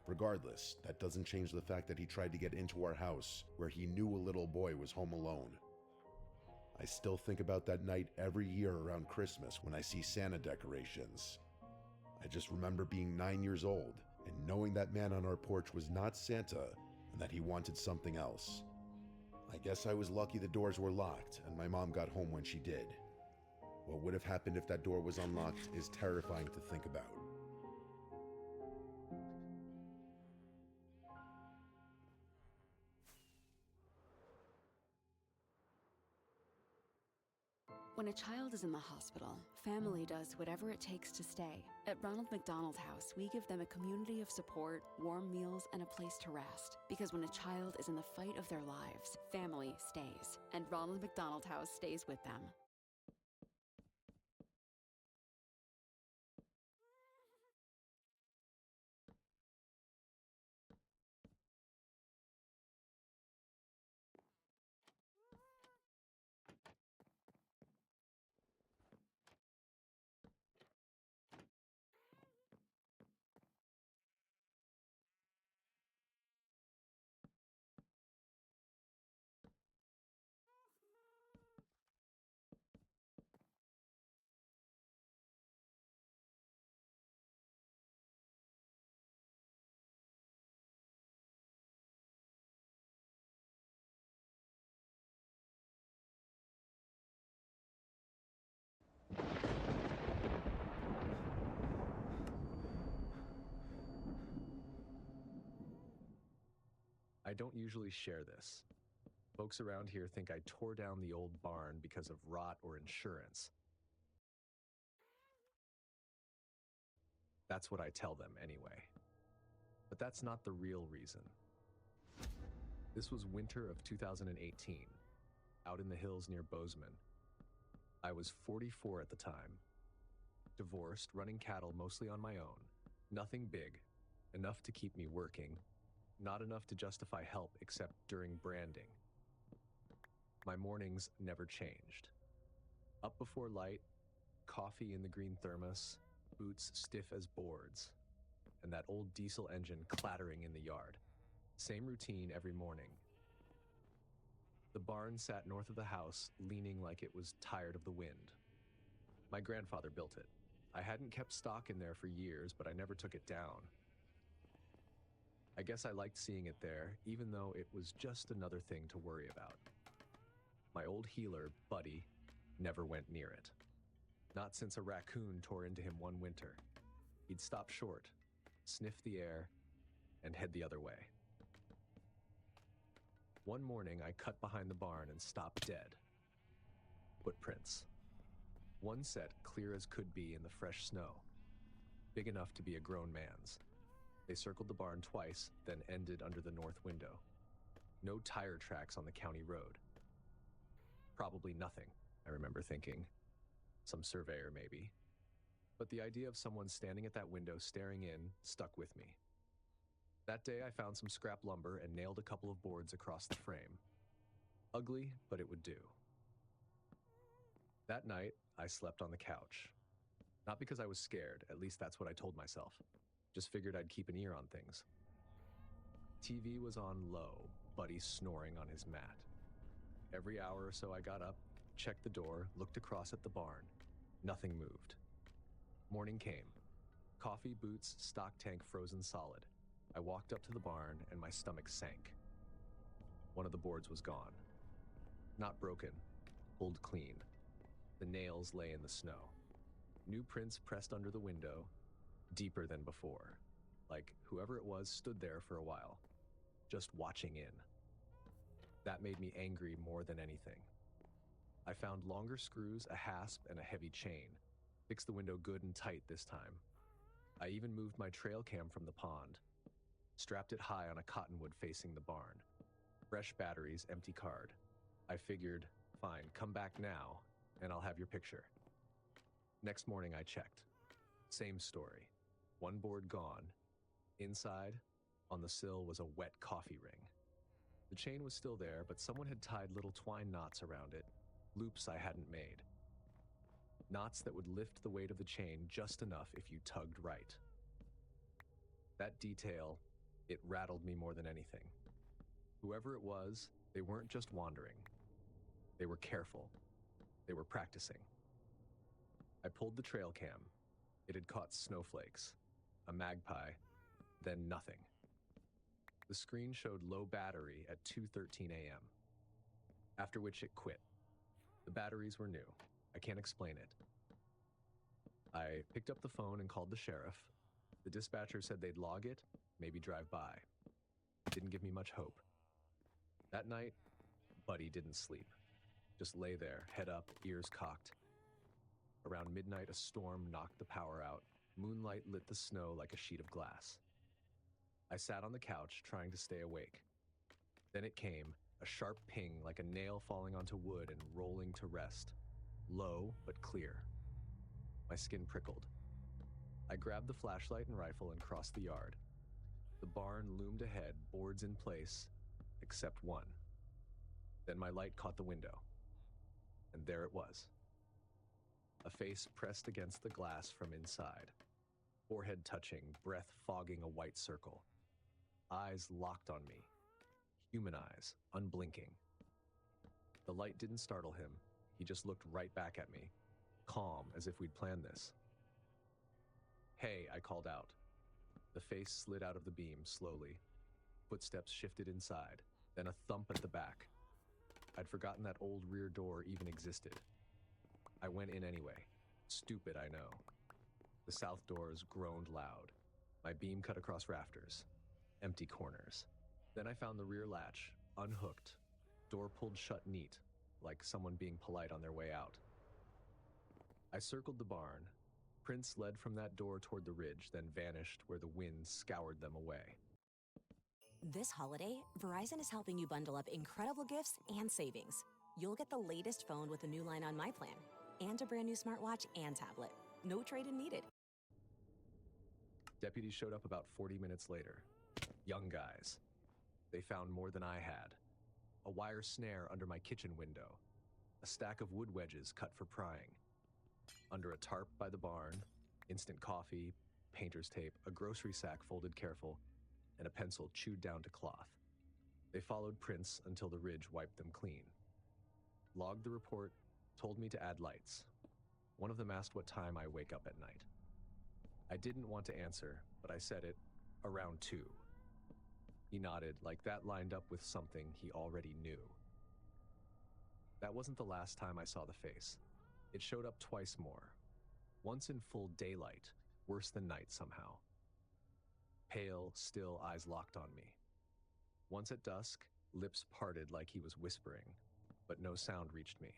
Regardless, that doesn't change the fact that he tried to get into our house, where he knew a little boy was home alone. I still think about that night every year around Christmas when I see Santa decorations. I just remember being 9 years old and knowing that man on our porch was not Santa and that he wanted something else. I guess I was lucky the doors were locked and my mom got home when she did. What would have happened if that door was unlocked is terrifying to think about. When a child is in the hospital, family does whatever it takes to stay. At Ronald McDonald House, we give them a community of support, warm meals, and a place to rest. Because when a child is in the fight of their lives, family stays. And Ronald McDonald House stays with them. I don't usually share this. Folks around here think I tore down the old barn because of rot or insurance. That's what I tell them anyway. But that's not the real reason. This was winter of 2018, out in the hills near Bozeman. I was 44 at the time. Divorced, running cattle mostly on my own. Nothing big, enough to keep me working, not enough to justify help except during branding. My mornings never changed. Up before light, coffee in the green thermos, boots stiff as boards, and that old diesel engine clattering in the yard. Same routine every morning. The barn sat north of the house, leaning like it was tired of the wind. My grandfather built it. I hadn't kept stock in there for years, but I never took it down. I guess I liked seeing it there, even though it was just another thing to worry about. My old healer, Buddy, never went near it. Not since a raccoon tore into him one winter. He'd stop short, sniff the air, and head the other way. One morning, I cut behind the barn and stopped dead. Footprints. One set clear as could be in the fresh snow, big enough to be a grown man's. They circled the barn twice, then ended under the north window. No tire tracks on the county road. Probably nothing, I remember thinking. Some surveyor, maybe. But the idea of someone standing at that window staring in stuck with me. That day, I found some scrap lumber and nailed a couple of boards across the frame. Ugly, but it would do. That night, I slept on the couch. Not because I was scared, at least that's what I told myself. Just figured I'd keep an ear on things. TV was on low, Buddy snoring on his mat. Every hour or so I got up, checked the door, looked across at the barn. Nothing moved. Morning came. Coffee, boots, stock tank frozen solid. I walked up to the barn and my stomach sank. One of the boards was gone. Not broken, pulled clean. The nails lay in the snow. New prints pressed under the window, deeper than before. Like whoever it was stood there for a while, just watching in. That made me angry more than anything. I found longer screws, a hasp, and a heavy chain. Fixed the window good and tight this time. I even moved my trail cam from the pond. Strapped it high on a cottonwood facing the barn. Fresh batteries, empty card. I figured, fine, come back now, and I'll have your picture. Next morning I checked. Same story. One board gone. Inside, on the sill, was a wet coffee ring. The chain was still there, but someone had tied little twine knots around it, loops I hadn't made. Knots that would lift the weight of the chain just enough if you tugged right. That detail, it rattled me more than anything. Whoever it was, they weren't just wandering. They were careful. They were practicing. I pulled the trail cam. It had caught snowflakes, a magpie, then nothing. The screen showed low battery at 2:13 a.m., after which it quit. The batteries were new. I can't explain it. I picked up the phone and called the sheriff. The dispatcher said they'd log it, maybe drive by. Didn't give me much hope. That night, Buddy didn't sleep. Just lay there, head up, ears cocked. Around midnight, a storm knocked the power out. Moonlight lit the snow like a sheet of glass. I sat on the couch, trying to stay awake. Then it came, a sharp ping like a nail falling onto wood and rolling to rest. Low, but clear. My skin prickled. I grabbed the flashlight and rifle and crossed the yard. The barn loomed ahead, boards in place, except one. Then my light caught the window. And there it was. A face pressed against the glass from inside. Forehead touching, breath fogging a white circle. Eyes locked on me. Human eyes, unblinking. The light didn't startle him. He just looked right back at me, calm as if we'd planned this. "Hey," I called out. The face slid out of the beam slowly. Footsteps shifted inside, then a thump at the back. I'd forgotten that old rear door even existed. I went in anyway. Stupid, I know. The south doors groaned loud. My beam cut across rafters. Empty corners. Then I found the rear latch, unhooked. Door pulled shut neat, like someone being polite on their way out. I circled the barn. Prints led from that door toward the ridge, then vanished where the wind scoured them away. This holiday, Verizon is helping you bundle up incredible gifts and savings. You'll get the latest phone with a new line on My Plan, and a brand new smartwatch and tablet. No trade-in needed. Deputies showed up about 40 minutes later. Young guys. They found more than I had. A wire snare under my kitchen window. A stack of wood wedges cut for prying. Under a tarp by the barn, instant coffee, painter's tape, a grocery sack folded careful, and a pencil chewed down to cloth. They followed prints until the ridge wiped them clean. Logged the report, told me to add lights. One of them asked what time I wake up at night. I didn't want to answer, but I said it around 2. He nodded like that lined up with something he already knew. That wasn't the last time I saw the face. It showed up twice more. Once in full daylight, worse than night somehow. Pale, still eyes locked on me. Once at dusk, lips parted like he was whispering, but no sound reached me.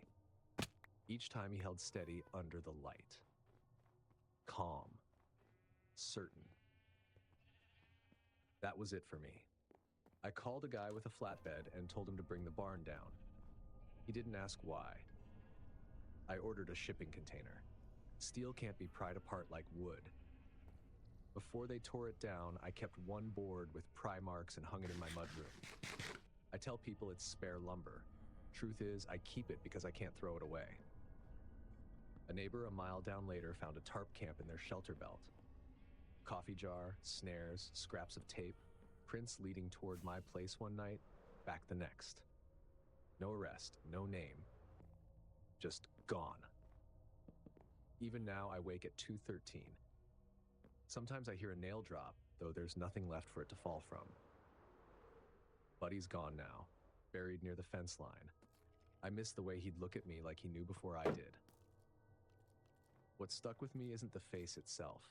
Each time he held steady under the light. Calm. Certain. That was it for me. I called a guy with a flatbed and told him to bring the barn down. He didn't ask why. I ordered a shipping container. Steel can't be pried apart like wood. Before they tore it down, I kept one board with pry marks and hung it in my mudroom. I tell people it's spare lumber. Truth is, I keep it because I can't throw it away. A neighbor a mile down later found a tarp camp in their shelter belt. Coffee jar, snares, scraps of tape, prints leading toward my place one night, back the next. No arrest, no name. Just gone. Even now, I wake at 2:13. Sometimes I hear a nail drop, though there's nothing left for it to fall from. Buddy's gone now, buried near the fence line. I miss the way he'd look at me like he knew before I did. What stuck with me isn't the face itself.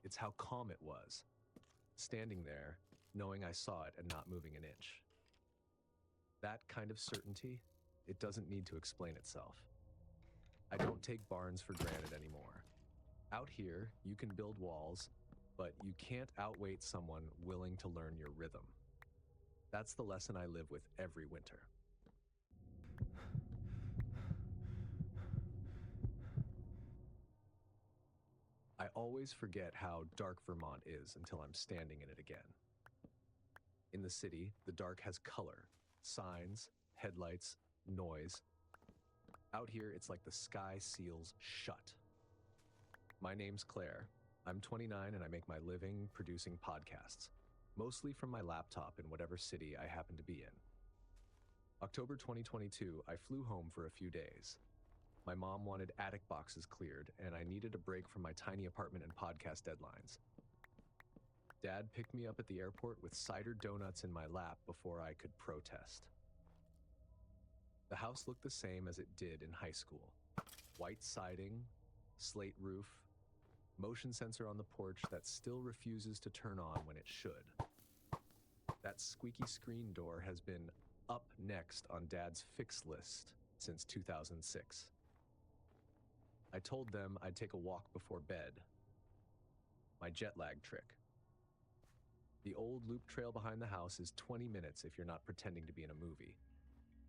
It's how calm it was. Standing there, knowing I saw it and not moving an inch. That kind of certainty, it doesn't need to explain itself. I don't take barns for granted anymore. Out here, you can build walls, but you can't outweight someone willing to learn your rhythm. That's the lesson I live with every winter. I always forget how dark Vermont is until I'm standing in it again. In the city, the dark has color, signs, headlights, noise. Out here, it's like the sky seals shut. My name's Claire. I'm 29 and I make my living producing podcasts, mostly from my laptop in whatever city I happen to be in. October 2022, I flew home for a few days. My mom wanted attic boxes cleared, and I needed a break from my tiny apartment and podcast deadlines. Dad picked me up at the airport with cider donuts in my lap before I could protest. The house looked the same as it did in high school. White siding, slate roof, motion sensor on the porch that still refuses to turn on when it should. That squeaky screen door has been up next on Dad's fix list since 2006. I told them I'd take a walk before bed. My jet lag trick. The old loop trail behind the house is 20 minutes if you're not pretending to be in a movie.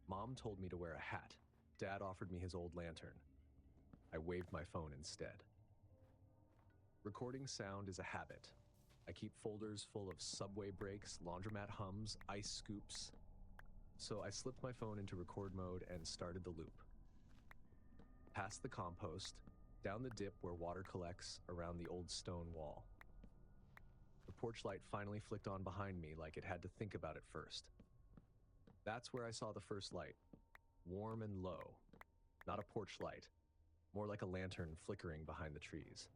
Mom told me to wear a hat. Dad offered me his old lantern. I waved my phone instead. Recording sound is a habit. I keep folders full of subway breaks, laundromat hums, ice scoops. So I slipped my phone into record mode and started the loop. Past the compost, down the dip where water collects around the old stone wall. The porch light finally flicked on behind me like it had to think about it first. That's where I saw the first light, warm and low. Not a porch light, more like a lantern flickering behind the trees.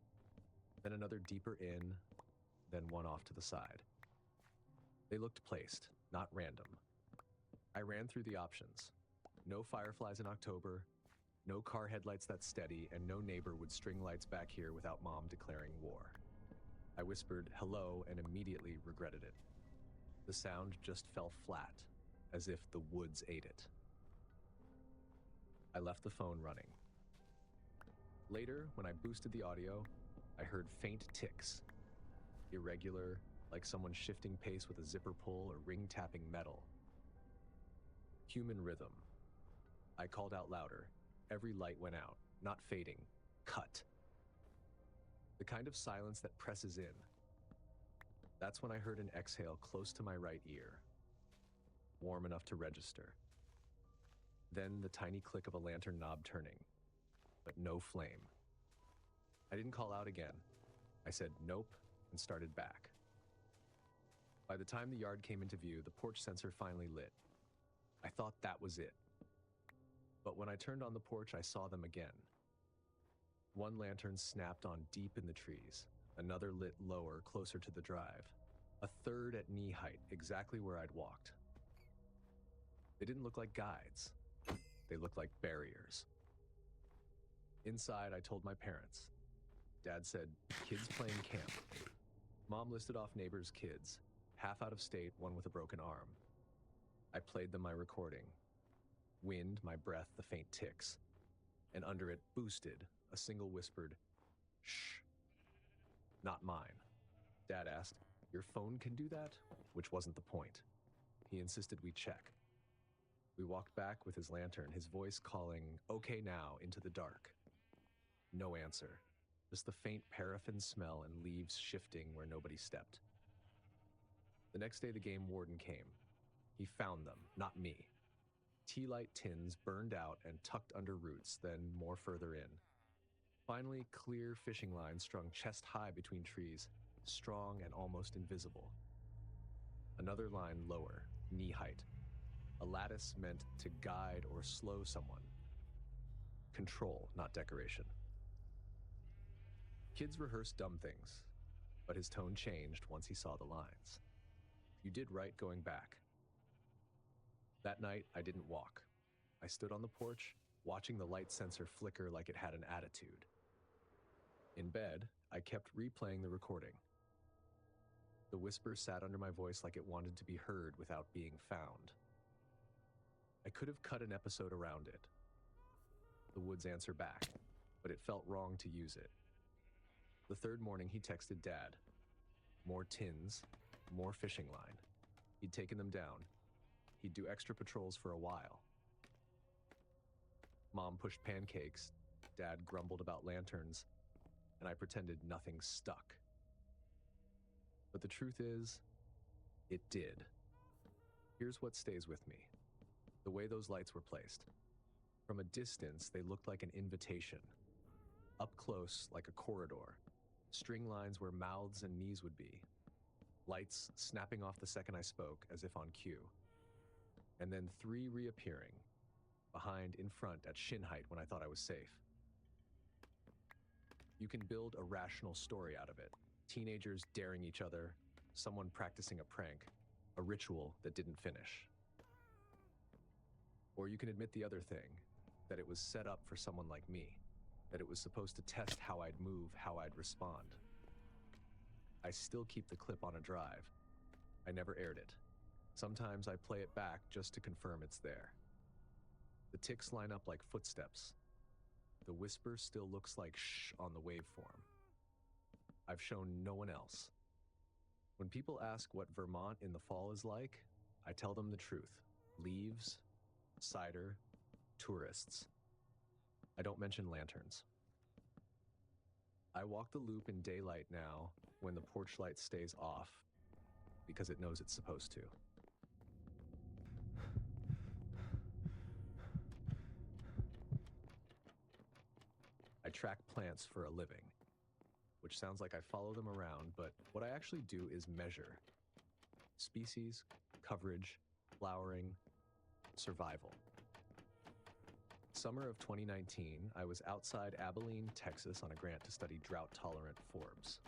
Then another deeper in, then one off to the side. They looked placed, not random. I ran through the options. No fireflies in October, no car headlights that steady, and no neighbor would string lights back here without Mom declaring war. I whispered hello and immediately regretted it. The sound just fell flat, as if the woods ate it. I left the phone running. Later, when I boosted the audio, I heard faint ticks. Irregular, like someone shifting pace with a zipper pull or ring-tapping metal. Human rhythm. I called out louder. Every light went out, not fading, cut. The kind of silence that presses in. That's when I heard an exhale close to my right ear, warm enough to register. Then the tiny click of a lantern knob turning, but no flame. I didn't call out again. I said nope and started back. By the time the yard came into view, the porch sensor finally lit. I thought that was it. But when I turned on the porch, I saw them again. One lantern snapped on deep in the trees, another lit lower, closer to the drive, a third at knee height, exactly where I'd walked. They didn't look like guides. They looked like barriers. Inside, I told my parents. Dad said, kids playing camp. Mom listed off neighbors' kids, half out of state, one with a broken arm. I played them my recording. Wind, my breath, the faint ticks. And under it, boosted, a single whispered, shh. Not mine. Dad asked, your phone can do that? Which wasn't the point. He insisted we check. We walked back with his lantern, his voice calling, okay now, into the dark. No answer. Just the faint paraffin smell and leaves shifting where nobody stepped. The next day, the game warden came. He found them, not me. Tea light tins burned out and tucked under roots, then more further in. Finally, clear fishing lines strung chest high between trees, strong and almost invisible. Another line lower, knee height. A lattice meant to guide or slow someone. Control, not decoration. Kids rehearse dumb things, but his tone changed once he saw the lines. You did right going back. That night, I didn't walk. I stood on the porch, watching the light sensor flicker like it had an attitude. In bed, I kept replaying the recording. The whisper sat under my voice like it wanted to be heard without being found. I could have cut an episode around it. The woods answer back, but it felt wrong to use it. The third morning, he texted Dad. More tins, more fishing line. He'd taken them down. He'd do extra patrols for a while. Mom pushed pancakes, Dad grumbled about lanterns, and I pretended nothing stuck. But the truth is, it did. Here's what stays with me. The way those lights were placed. From a distance, they looked like an invitation. Up close, like a corridor. String lines where mouths and knees would be. Lights snapping off the second I spoke, as if on cue. And then 3 reappearing. Behind, in front, at shin height when I thought I was safe. You can build a rational story out of it. Teenagers daring each other, someone practicing a prank, a ritual that didn't finish. Or you can admit the other thing, that it was set up for someone like me, that it was supposed to test how I'd move, how I'd respond. I still keep the clip on a drive. I never aired it. Sometimes I play it back just to confirm it's there. The ticks line up like footsteps. The whisper still looks like shh on the waveform. I've shown no one else. When people ask what Vermont in the fall is like, I tell them the truth. Leaves, cider, tourists. I don't mention lanterns. I walk the loop in daylight now when the porch light stays off because it knows it's supposed to. I track plants for a living, which sounds like I follow them around, but what I actually do is measure. Species, coverage, flowering, survival. Summer of 2019, I was outside Abilene, Texas on a grant to study drought-tolerant forbs.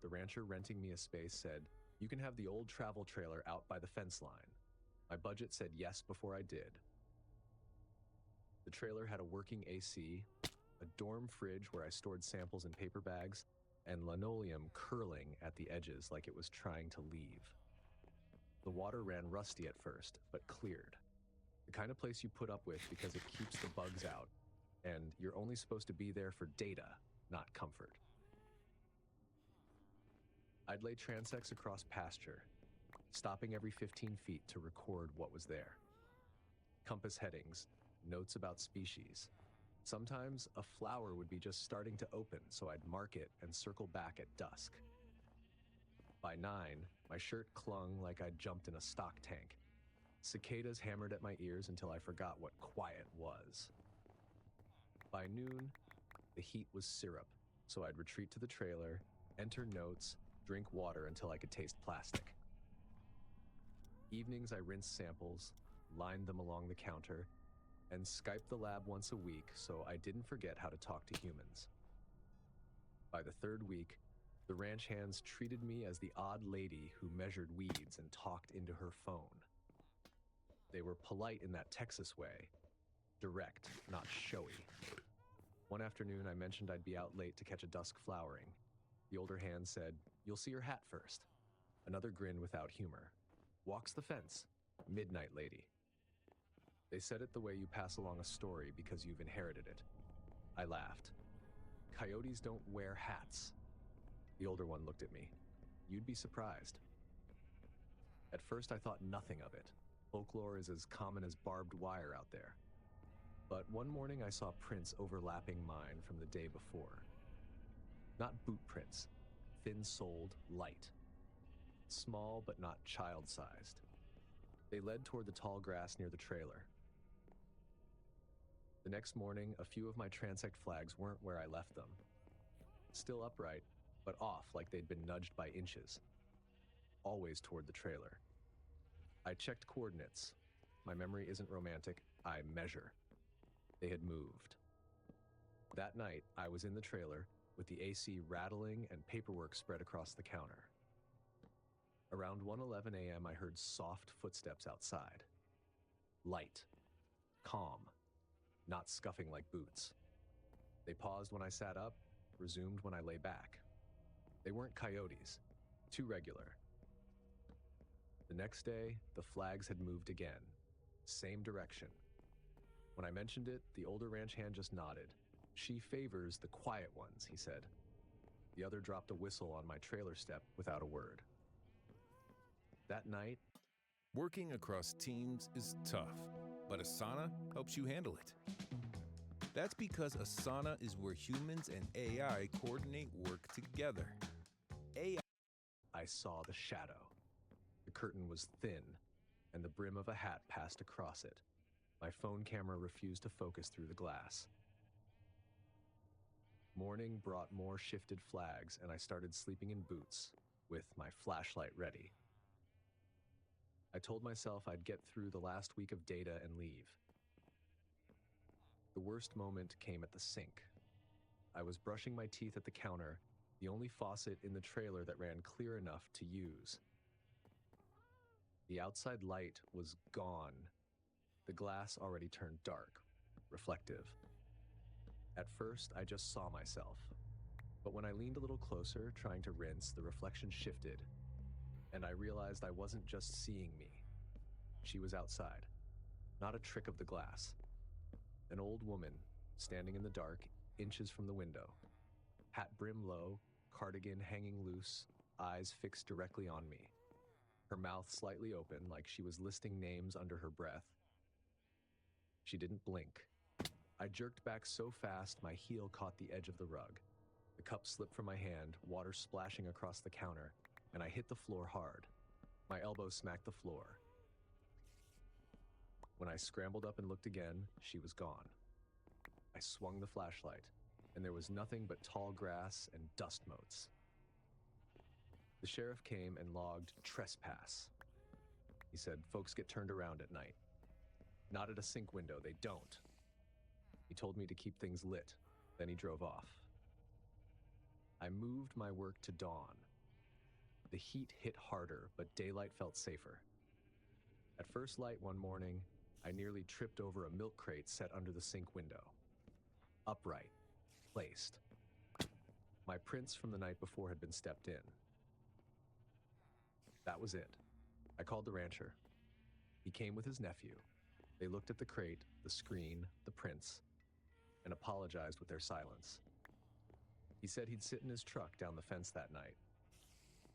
The rancher renting me a space said, "You can have the old travel trailer out by the fence line." My budget said yes before I did. The trailer had a working AC, a dorm fridge where I stored samples in paper bags, and linoleum curling at the edges like it was trying to leave. The water ran rusty at first, but cleared. The kind of place you put up with because it keeps the bugs out, and you're only supposed to be there for data, not comfort. I'd lay transects across pasture, stopping every 15 feet to record what was there. Compass headings, notes about species. Sometimes a flower would be just starting to open, so I'd mark it and circle back at dusk. By 9, my shirt clung like I'd jumped in a stock tank. Cicadas hammered at my ears until I forgot what quiet was. By noon, the heat was syrup, so I'd retreat to the trailer, enter notes, drink water until I could taste plastic. Evenings, I rinsed samples, lined them along the counter, and Skyped the lab once a week so I didn't forget how to talk to humans. By the third week, the ranch hands treated me as the odd lady who measured weeds and talked into her phone. They were polite in that Texas way, direct, not showy. One afternoon, I mentioned I'd be out late to catch a dusk flowering. The older hand said, "You'll see her hat first." Another grinned without humor. "Walks the fence. Midnight lady." They said it the way you pass along a story because you've inherited it. I laughed. "Coyotes don't wear hats." The older one looked at me. "You'd be surprised." At first, I thought nothing of it. Folklore is as common as barbed wire out there. But one morning, I saw prints overlapping mine from the day before. Not boot prints, thin-soled, light. Small but not child-sized. They led toward the tall grass near the trailer. The next morning, a few of my transect flags weren't where I left them. Still upright, but off like they'd been nudged by inches. Always toward the trailer. I checked coordinates. My memory isn't romantic, I measure. They had moved. That night, I was in the trailer with the AC rattling and paperwork spread across the counter. Around 1:11 a.m., I heard soft footsteps outside. Light. Calm. Not scuffing like boots. They paused when I sat up, resumed when I lay back. They weren't coyotes. Too regular. The next day, the flags had moved again. Same direction. When I mentioned it, the older ranch hand just nodded. "She favors the quiet ones," he said. The other dropped a whistle on my trailer step without a word. That night, Working across teams is tough, but Asana helps you handle it. That's because Asana is where humans and AI coordinate work together. I saw the shadow. The curtain was thin, and the brim of a hat passed across it. My phone camera refused to focus through the glass. Morning brought more shifted flags, and I started sleeping in boots, with my flashlight ready. I told myself I'd get through the last week of data and leave. The worst moment came at the sink. I was brushing my teeth at the counter, the only faucet in the trailer that ran clear enough to use. The outside light was gone. The glass already turned dark, reflective. At first, I just saw myself. But when I leaned a little closer, trying to rinse, the reflection shifted, and I realized I wasn't just seeing me. She was outside, not a trick of the glass. An old woman, standing in the dark, inches from the window. Hat brim low, cardigan hanging loose, eyes fixed directly on me. Her mouth slightly open, like she was listing names under her breath. She didn't blink. I jerked back so fast, my heel caught the edge of the rug. The cup slipped from my hand, water splashing across the counter, and I hit the floor hard. My elbow smacked the floor. When I scrambled up and looked again, she was gone. I swung the flashlight, and there was nothing but tall grass and dust motes. The sheriff came and logged trespass. He said folks get turned around at night. Not at a sink window, they don't. He told me to keep things lit, then he drove off. I moved my work to dawn. The heat hit harder, but daylight felt safer. At first light one morning, I nearly tripped over a milk crate set under the sink window. Upright, placed. My prints from the night before had been stepped in. That was it. I called the rancher. He came with his nephew. They looked at the crate, the screen, the prints, and apologized with their silence. He said he'd sit in his truck down the fence that night.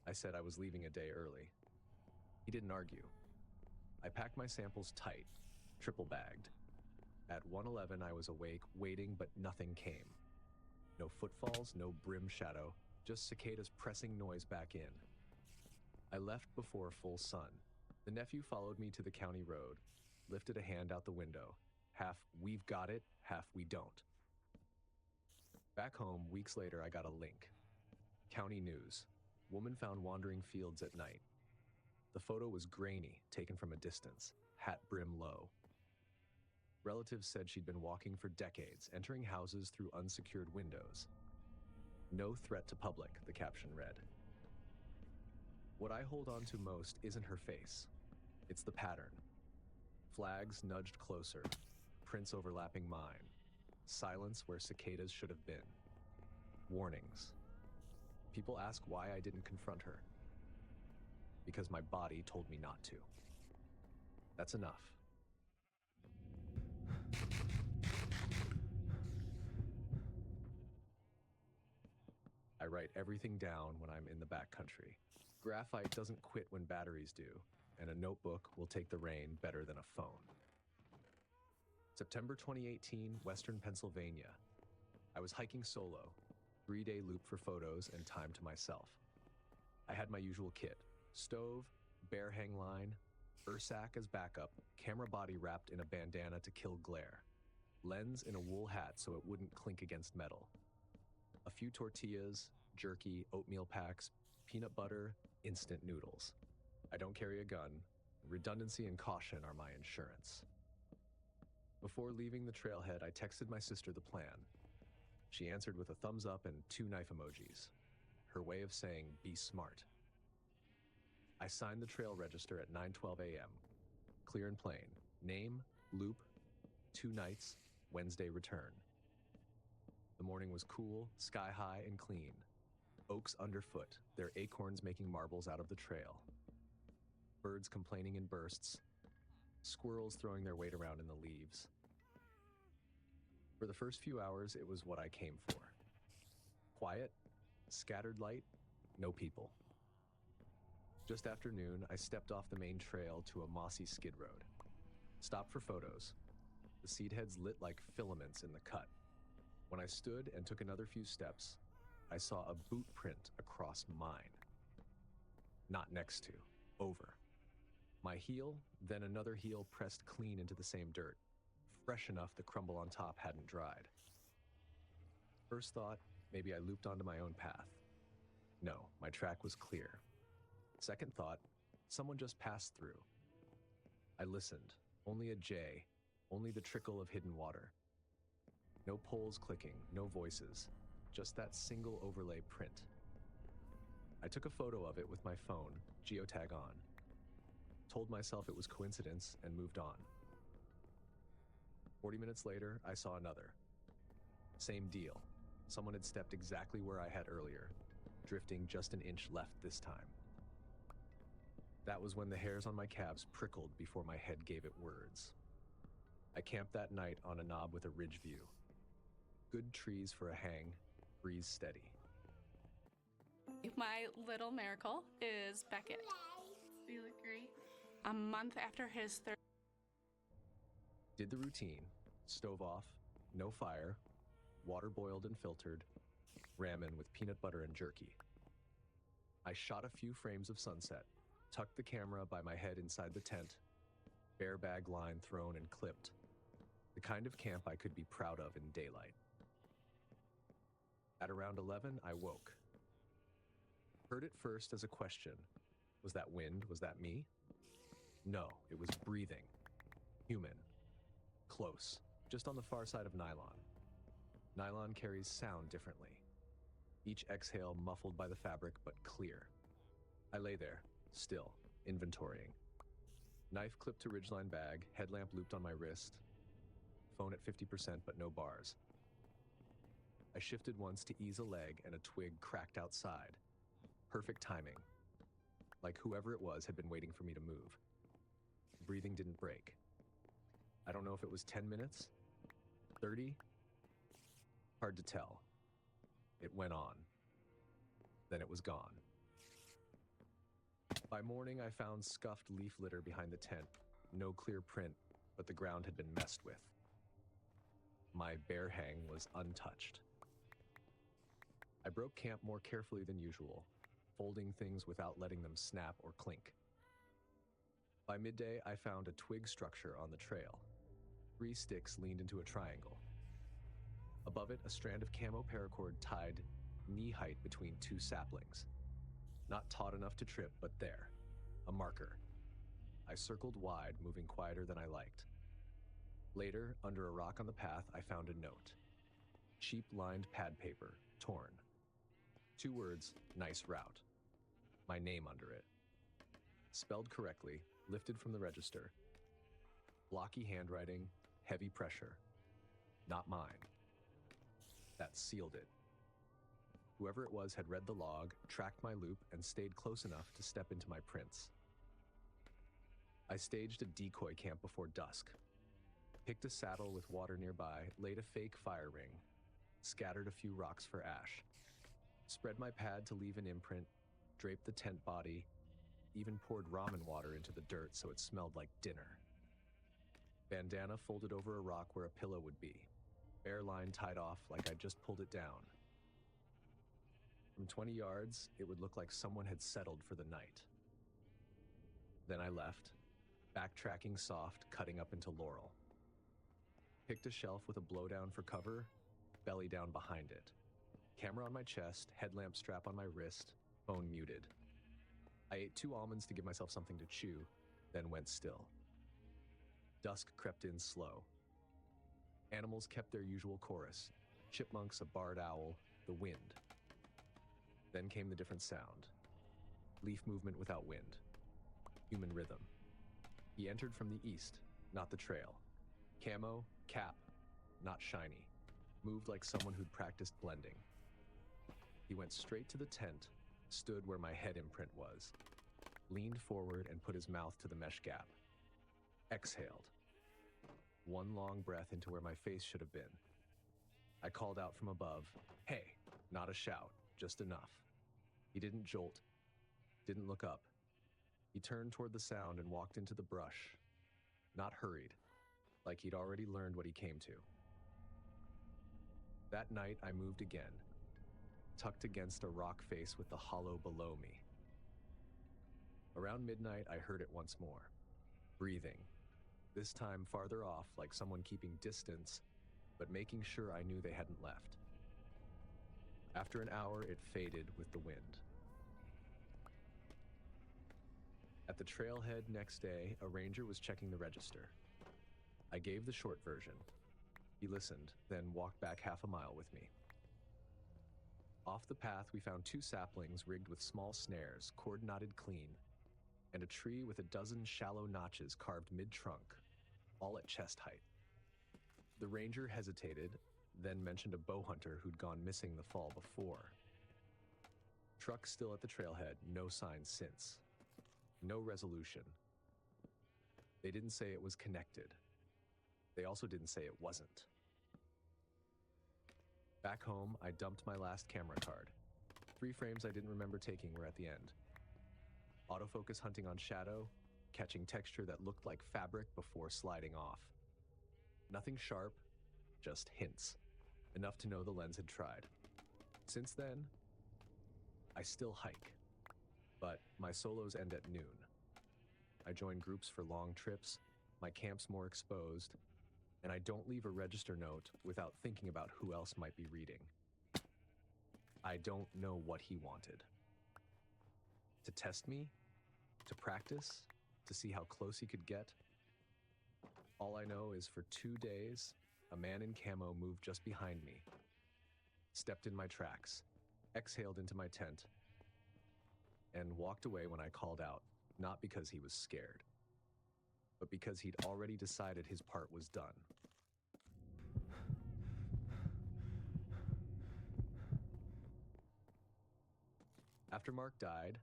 I said I was leaving a day early. He didn't argue. I packed my samples tight, triple bagged. At 1:11, I was awake, waiting, but nothing came. No footfalls, no brim shadow, just cicadas pressing noise back in. I left before full sun. The nephew followed me to the county road, lifted a hand out the window. Half we've got it, half we don't. Back home, weeks later, I got a link. County news. Woman found wandering fields at night. The photo was grainy, taken from a distance, hat brim low. Relatives said she'd been walking for decades, entering houses through unsecured windows. No threat to public, the caption read. What I hold on to most isn't her face. It's the pattern. Flags nudged closer, prints overlapping mine. Silence where cicadas should have been. Warnings. People ask why I didn't confront her. Because my body told me not to. That's enough. I write everything down when I'm in the backcountry. Graphite doesn't quit when batteries do, and a notebook will take the rain better than a phone. September 2018, Western Pennsylvania. I was hiking solo, 3-day loop for photos and time to myself. I had my usual kit: stove, bear hang line, Ursac as backup, camera body wrapped in a bandana to kill glare, lens in a wool hat so it wouldn't clink against metal, a few tortillas, jerky, oatmeal packs, peanut butter, instant noodles. I don't carry a gun. Redundancy and caution are my insurance. Before leaving the trailhead, I texted my sister the plan. She answered with a thumbs up and 2 knife emojis. Her way of saying, be smart. I signed the trail register at 9:12 a.m. Clear and plain. Name, loop, 2 nights, Wednesday return. The morning was cool, sky high, and clean. Oaks underfoot, their acorns making marbles out of the trail. Birds complaining in bursts. Squirrels throwing their weight around in the leaves. For the first few hours, it was what I came for. Quiet, scattered light, no people. Just after noon, I stepped off the main trail to a mossy skid road. Stopped for photos. The seed heads lit like filaments in the cut. When I stood and took another few steps, I saw a boot print across mine. Not next to, over. My heel, then another heel pressed clean into the same dirt, fresh enough the crumble on top hadn't dried. First thought, maybe I looped onto my own path. No, my track was clear. Second thought, someone just passed through. I listened, only a jay, only the trickle of hidden water. No poles clicking, no voices, just that single overlay print. I took a photo of it with my phone, geotag on. Told myself it was coincidence and moved on. 40 minutes later, I saw another. Same deal. Someone had stepped exactly where I had earlier, drifting just an inch left this time. That was when the hairs on my calves prickled before my head gave it words. I camped that night on a knob with a ridge view. Good trees for a hang, breeze steady. My little miracle is Beckett. You look great. A month after his third. Did the routine, stove off, no fire, water boiled and filtered, ramen with peanut butter and jerky. I shot a few frames of sunset, tucked the camera by my head inside the tent, bear bag line thrown and clipped. The kind of camp I could be proud of in daylight. At around 11, I woke. Heard it first as a question. Was that wind? Was that me? No, it was breathing. Human. Close. Just on the far side of nylon. Nylon carries sound differently. Each exhale muffled by the fabric, but clear. I lay there, still, inventorying. Knife clipped to ridgeline bag, headlamp looped on my wrist. Phone at 50%, but no bars. I shifted once to ease a leg and a twig cracked outside. Perfect timing. Like whoever it was had been waiting for me to move. Breathing didn't break. I don't know if it was 10 minutes, 30. Hard to tell. It went on. Then it was gone. By morning, I found scuffed leaf litter behind the tent. No clear print, but the ground had been messed with. My bear hang was untouched. I broke camp more carefully than usual. folding things without letting them snap or clink. By midday, I found a twig structure on the trail. 3 sticks leaned into a triangle. Above it, a strand of camo paracord tied knee-height between 2 saplings. Not taut enough to trip, but there. A marker. I circled wide, moving quieter than I liked. Later, under a rock on the path, I found a note. Cheap-lined pad paper, torn. 2 words, nice route. My name under it. Spelled correctly, lifted from the register. Blocky handwriting, heavy pressure. Not mine. That sealed it. Whoever it was had read the log, tracked my loop, and stayed close enough to step into my prints. I staged a decoy camp before dusk. Picked a saddle with water nearby, laid a fake fire ring, scattered a few rocks for ash, spread my pad to leave an imprint, draped the tent body, even poured ramen water into the dirt so it smelled like dinner. Bandana folded over a rock where a pillow would be, bare line tied off like I'd just pulled it down. From 20 yards, it would look like someone had settled for the night. Then I left, backtracking soft, cutting up into laurel. Picked a shelf with a blowdown for cover, belly down behind it. Camera on my chest, headlamp strap on my wrist, phone muted. I ate 2 almonds to give myself something to chew, then went still. Dusk crept in slow. Animals kept their usual chorus. Chipmunks, a barred owl, the wind. Then came the different sound. Leaf movement without wind. Human rhythm. He entered from the east, not the trail. Camo, cap, not shiny. Moved like someone who'd practiced blending. He went straight to the tent, stood where my head imprint was, leaned forward and put his mouth to the mesh gap. Exhaled. 1 long breath into where my face should have been. I called out from above, "Hey," not a shout, just enough. He didn't jolt, didn't look up. He turned toward the sound and walked into the brush, not hurried, like he'd already learned what he came to. That night, I moved again, tucked against a rock face with the hollow below me. Around midnight, I heard it once more, breathing, this time farther off, like someone keeping distance, but making sure I knew they hadn't left. After an hour, it faded with the wind. At the trailhead next day, a ranger was checking the register. I gave the short version. He listened, then walked back half a mile with me. Off the path, we found 2 saplings rigged with small snares, cord knotted clean, and a tree with a dozen shallow notches carved mid-trunk, all at chest height. The ranger hesitated, then mentioned a bow hunter who'd gone missing the fall before. Truck still at the trailhead, no signs since. No resolution. They didn't say it was connected. They also didn't say it wasn't. Back home, I dumped my last camera card. 3 frames I didn't remember taking were at the end. Autofocus hunting on shadow, catching texture that looked like fabric before sliding off. Nothing sharp, just hints. Enough to know the lens had tried. Since then, I still hike. But my solos end at noon. I join groups for long trips, my camp's more exposed, and I don't leave a register note without thinking about who else might be reading. I don't know what he wanted. To test me? To practice? To see how close he could get? All I know is for 2 days, a man in camo moved just behind me, stepped in my tracks, exhaled into my tent, and walked away when I called out, not because he was scared, but because he'd already decided his part was done. After Mark died,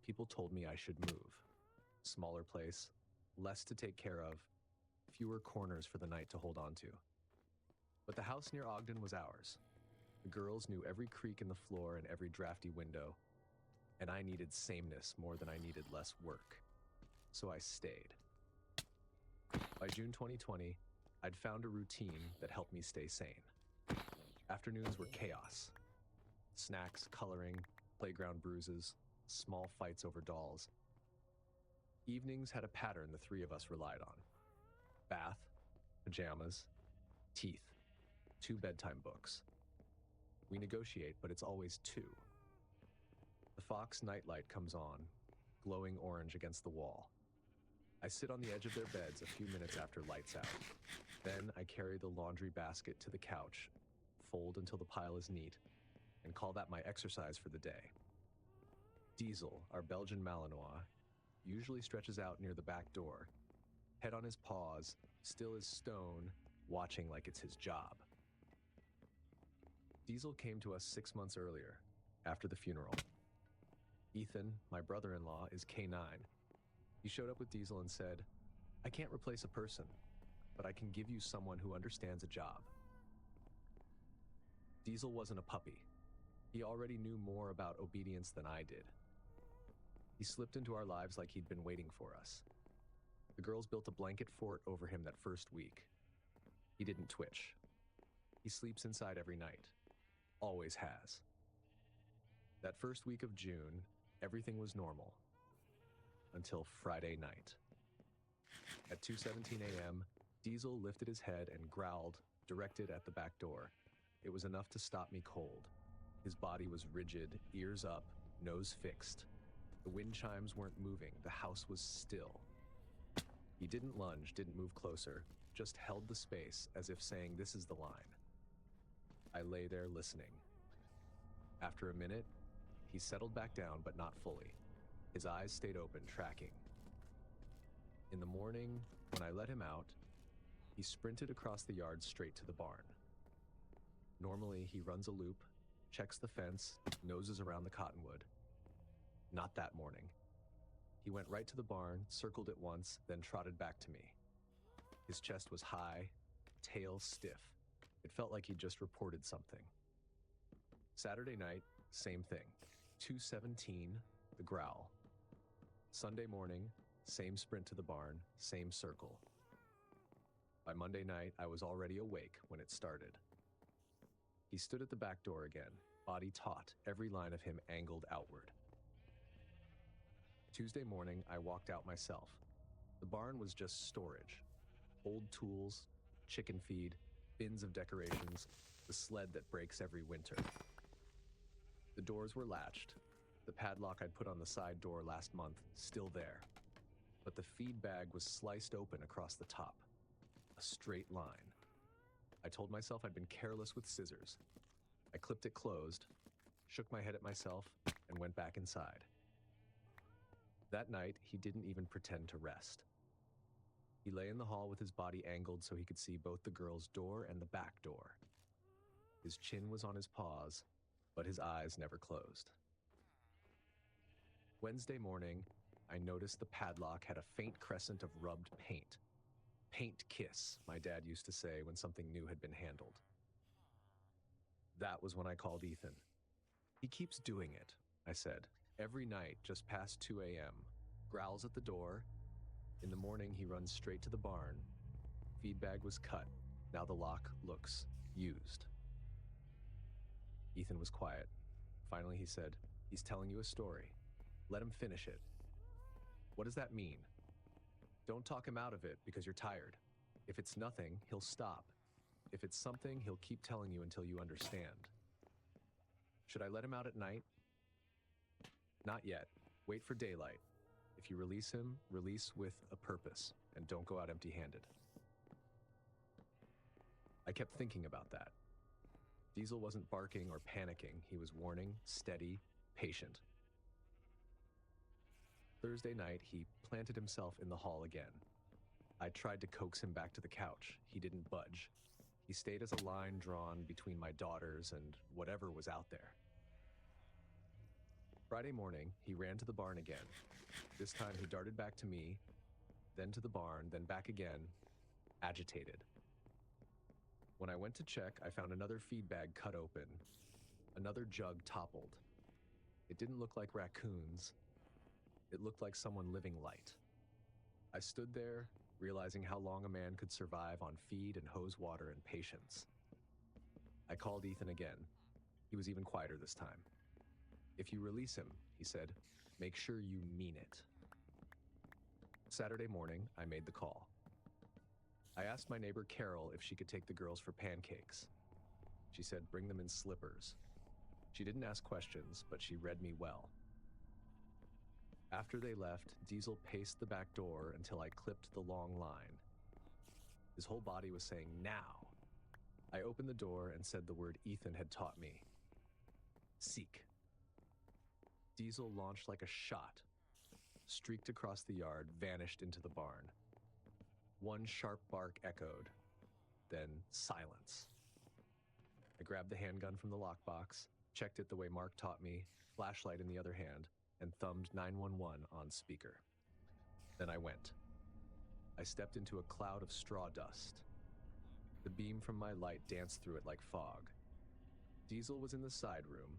people told me I should move. Smaller place, less to take care of, fewer corners for the night to hold on to. But the house near Ogden was ours. The girls knew every creak in the floor and every drafty window, and I needed sameness more than I needed less work. So I stayed. By June 2020, I'd found a routine that helped me stay sane. Afternoons were chaos. Snacks, coloring, playground bruises, small fights over dolls. Evenings had a pattern the three of us relied on: bath, pajamas, teeth, 2 bedtime books. We negotiate, but it's always 2. The Fox nightlight comes on, glowing orange against the wall. I sit on the edge of their beds a few minutes after lights out. Then I carry the laundry basket to the couch, fold until the pile is neat, and call that my exercise for the day. Diesel, our Belgian Malinois, usually stretches out near the back door, head on his paws, still as stone, watching like it's his job. Diesel came to us 6 months earlier, after the funeral. Ethan, my brother-in-law, is K9. He showed up with Diesel and said, "I can't replace a person, but I can give you someone who understands a job." Diesel wasn't a puppy. He already knew more about obedience than I did. He slipped into our lives like he'd been waiting for us. The girls built a blanket fort over him that first week. He didn't twitch. He sleeps inside every night. Always has. That first week of June, everything was normal. Until Friday night. At 2:17 a.m., Diesel lifted his head and growled, directed at the back door. It was enough to stop me cold. His body was rigid, ears up, nose fixed. The wind chimes weren't moving. The house was still. He didn't lunge, didn't move closer, just held the space as if saying, "This is the line." I lay there listening. After a minute, he settled back down, but not fully. His eyes stayed open, tracking. In the morning, when I let him out, he sprinted across the yard straight to the barn. Normally, he runs a loop, checks the fence, noses around the cottonwood. Not that morning. He went right to the barn, circled it once, then trotted back to me. His chest was high, tail stiff. It felt like he'd just reported something. Saturday night, same thing. 2:17, the growl. Sunday morning, same sprint to the barn, same circle. By Monday night, I was already awake when it started. He stood at the back door again, body taut, every line of him angled outward. Tuesday morning, I walked out myself. The barn was just storage. Old tools, chicken feed, bins of decorations, the sled that breaks every winter. The doors were latched. The padlock I'd put on the side door last month, still there. But the feed bag was sliced open across the top. A straight line. I told myself I'd been careless with scissors. I clipped it closed, shook my head at myself, and went back inside. That night, he didn't even pretend to rest. He lay in the hall with his body angled so he could see both the girls' door and the back door. His chin was on his paws, but his eyes never closed. Wednesday morning, I noticed the padlock had a faint crescent of rubbed paint. Paint kiss, my dad used to say when something new had been handled. That was when I called Ethan. "He keeps doing it," I said. "Every night, just past 2 a.m., growls at the door. In the morning, he runs straight to the barn. Feed bag was cut. Now the lock looks used." Ethan was quiet. Finally, he said, "He's telling you a story. Let him finish it." "What does that mean?" "Don't talk him out of it because you're tired. If it's nothing, he'll stop. If it's something, he'll keep telling you until you understand." "Should I let him out at night?" "Not yet. Wait for daylight. If you release him, release with a purpose, and don't go out empty-handed." I kept thinking about that. Diesel wasn't barking or panicking. He was warning, steady, patient. Thursday night, he planted himself in the hall again. I tried to coax him back to the couch. He didn't budge. He stayed as a line drawn between my daughters and whatever was out there. Friday morning, he ran to the barn again. This time he darted back to me, then to the barn, then back again, agitated. When I went to check, I found another feed bag cut open. Another jug toppled. It didn't look like raccoons. It looked like someone living light. I stood there, realizing how long a man could survive on feed and hose water and patience. I called Ethan again. He was even quieter this time. If you release him, he said, make sure you mean it. Saturday morning, I made the call. I asked my neighbor Carol if she could take the girls for pancakes. She said, bring them in slippers. She didn't ask questions, but she read me well. After they left, Diesel paced the back door until I clipped the long line. His whole body was saying, now. I opened the door and said the word Ethan had taught me. Seek. Diesel launched like a shot, streaked across the yard, vanished into the barn. One sharp bark echoed, then silence. I grabbed the handgun from the lockbox, checked it the way Mark taught me, flashlight in the other hand, and thumbed 911 on speaker. Then I went. I stepped into a cloud of straw dust. The beam from my light danced through it like fog. Diesel was in the side room,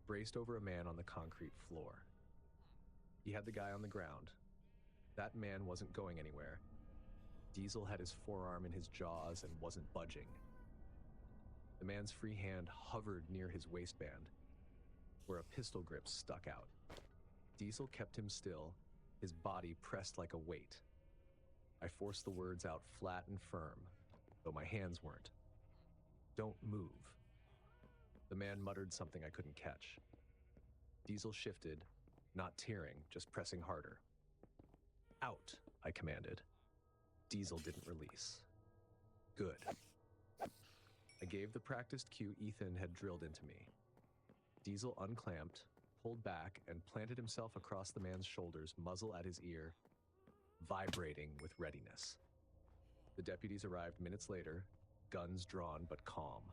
braced over a man on the concrete floor. He had the guy on the ground. That man wasn't going anywhere. Diesel had his forearm in his jaws and wasn't budging. The man's free hand hovered near his waistband, where a pistol grip stuck out. Diesel kept him still, his body pressed like a weight. I forced the words out flat and firm, though my hands weren't. Don't move. The man muttered something I couldn't catch. Diesel shifted, not tearing, just pressing harder. Out, I commanded. Diesel didn't release. Good. I gave the practiced cue Ethan had drilled into me. Diesel unclamped, pulled back, and planted himself across the man's shoulders, muzzle at his ear, vibrating with readiness. The deputies arrived minutes later, guns drawn but calm.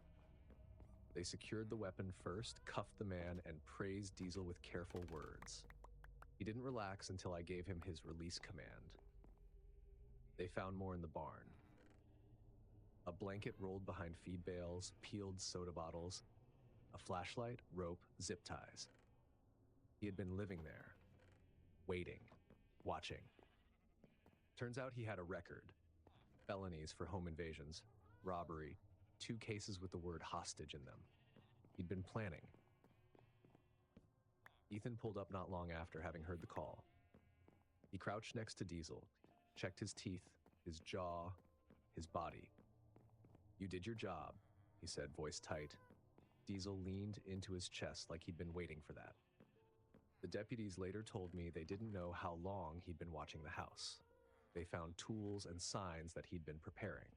They secured the weapon first, cuffed the man, and praised Diesel with careful words. He didn't relax until I gave him his release command. They found more in the barn. A blanket rolled behind feed bales, peeled soda bottles, a flashlight, rope, zip ties. He had been living there, waiting, watching. Turns out he had a record. Felonies for home invasions, robbery, 2 cases with the word hostage in them. He'd been planning. Ethan pulled up not long after having heard the call. He crouched next to Diesel, checked his teeth, his jaw, his body. You did your job, he said, voice tight. Diesel leaned into his chest like he'd been waiting for that. The deputies later told me they didn't know how long he'd been watching the house. They found tools and signs that he'd been preparing.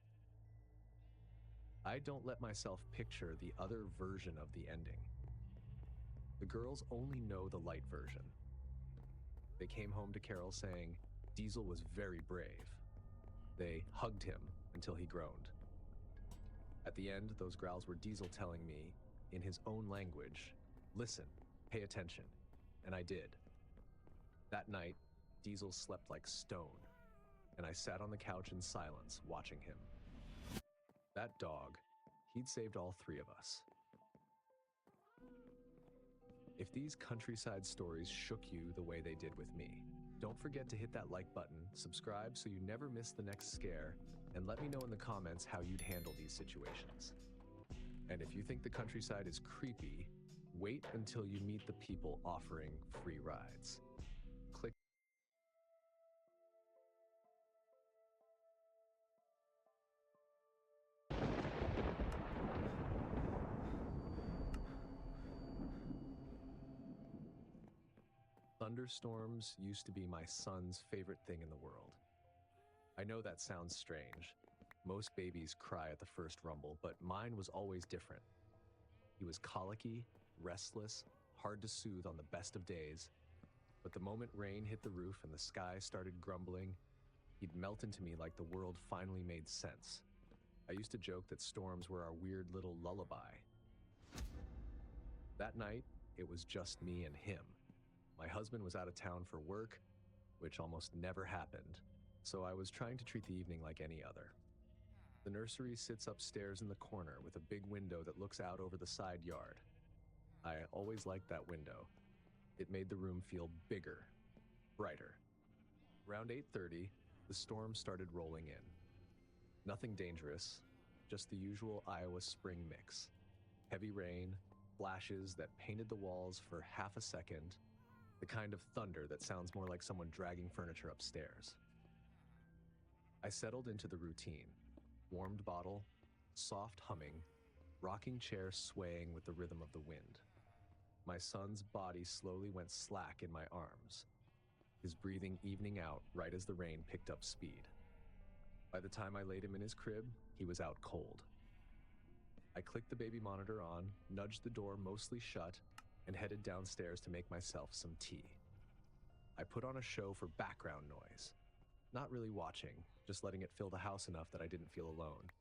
I don't let myself picture the other version of the ending. The girls only know the light version. They came home to Carol saying Diesel was very brave. They hugged him until he groaned. At the end, those growls were Diesel telling me, in his own language, listen, pay attention. And I did. That night, Diesel slept like stone, and I sat on the couch in silence, watching him. That dog, he'd saved all 3 of us. If these countryside stories shook you the way they did with me, don't forget to hit that like button, subscribe so you never miss the next scare, and let me know in the comments how you'd handle these situations. And if you think the countryside is creepy, wait until you meet the people offering free rides. Click. Thunderstorms used to be my son's favorite thing in the world. I know that sounds strange. Most babies cry at the first rumble, but mine was always different. He was colicky, restless, hard to soothe on the best of days. But the moment rain hit the roof and the sky started grumbling, he'd melt into me like the world finally made sense. I used to joke that storms were our weird little lullaby. That night, it was just me and him. My husband was out of town for work, which almost never happened, so I was trying to treat the evening like any other. The nursery sits upstairs in the corner with a big window that looks out over the side yard. I always liked that window. It made the room feel bigger, brighter. Around 8:30, the storm started rolling in. Nothing dangerous, just the usual Iowa spring mix. Heavy rain, splashes that painted the walls for half a second, the kind of thunder that sounds more like someone dragging furniture upstairs. I settled into the routine. Warmed bottle, soft humming, rocking chair swaying with the rhythm of the wind. My son's body slowly went slack in my arms, his breathing evening out right as the rain picked up speed. By the time I laid him in his crib, he was out cold. I clicked the baby monitor on, nudged the door mostly shut, and headed downstairs to make myself some tea. I put on a show for background noise. Not really watching, just letting it fill the house enough that I didn't feel alone.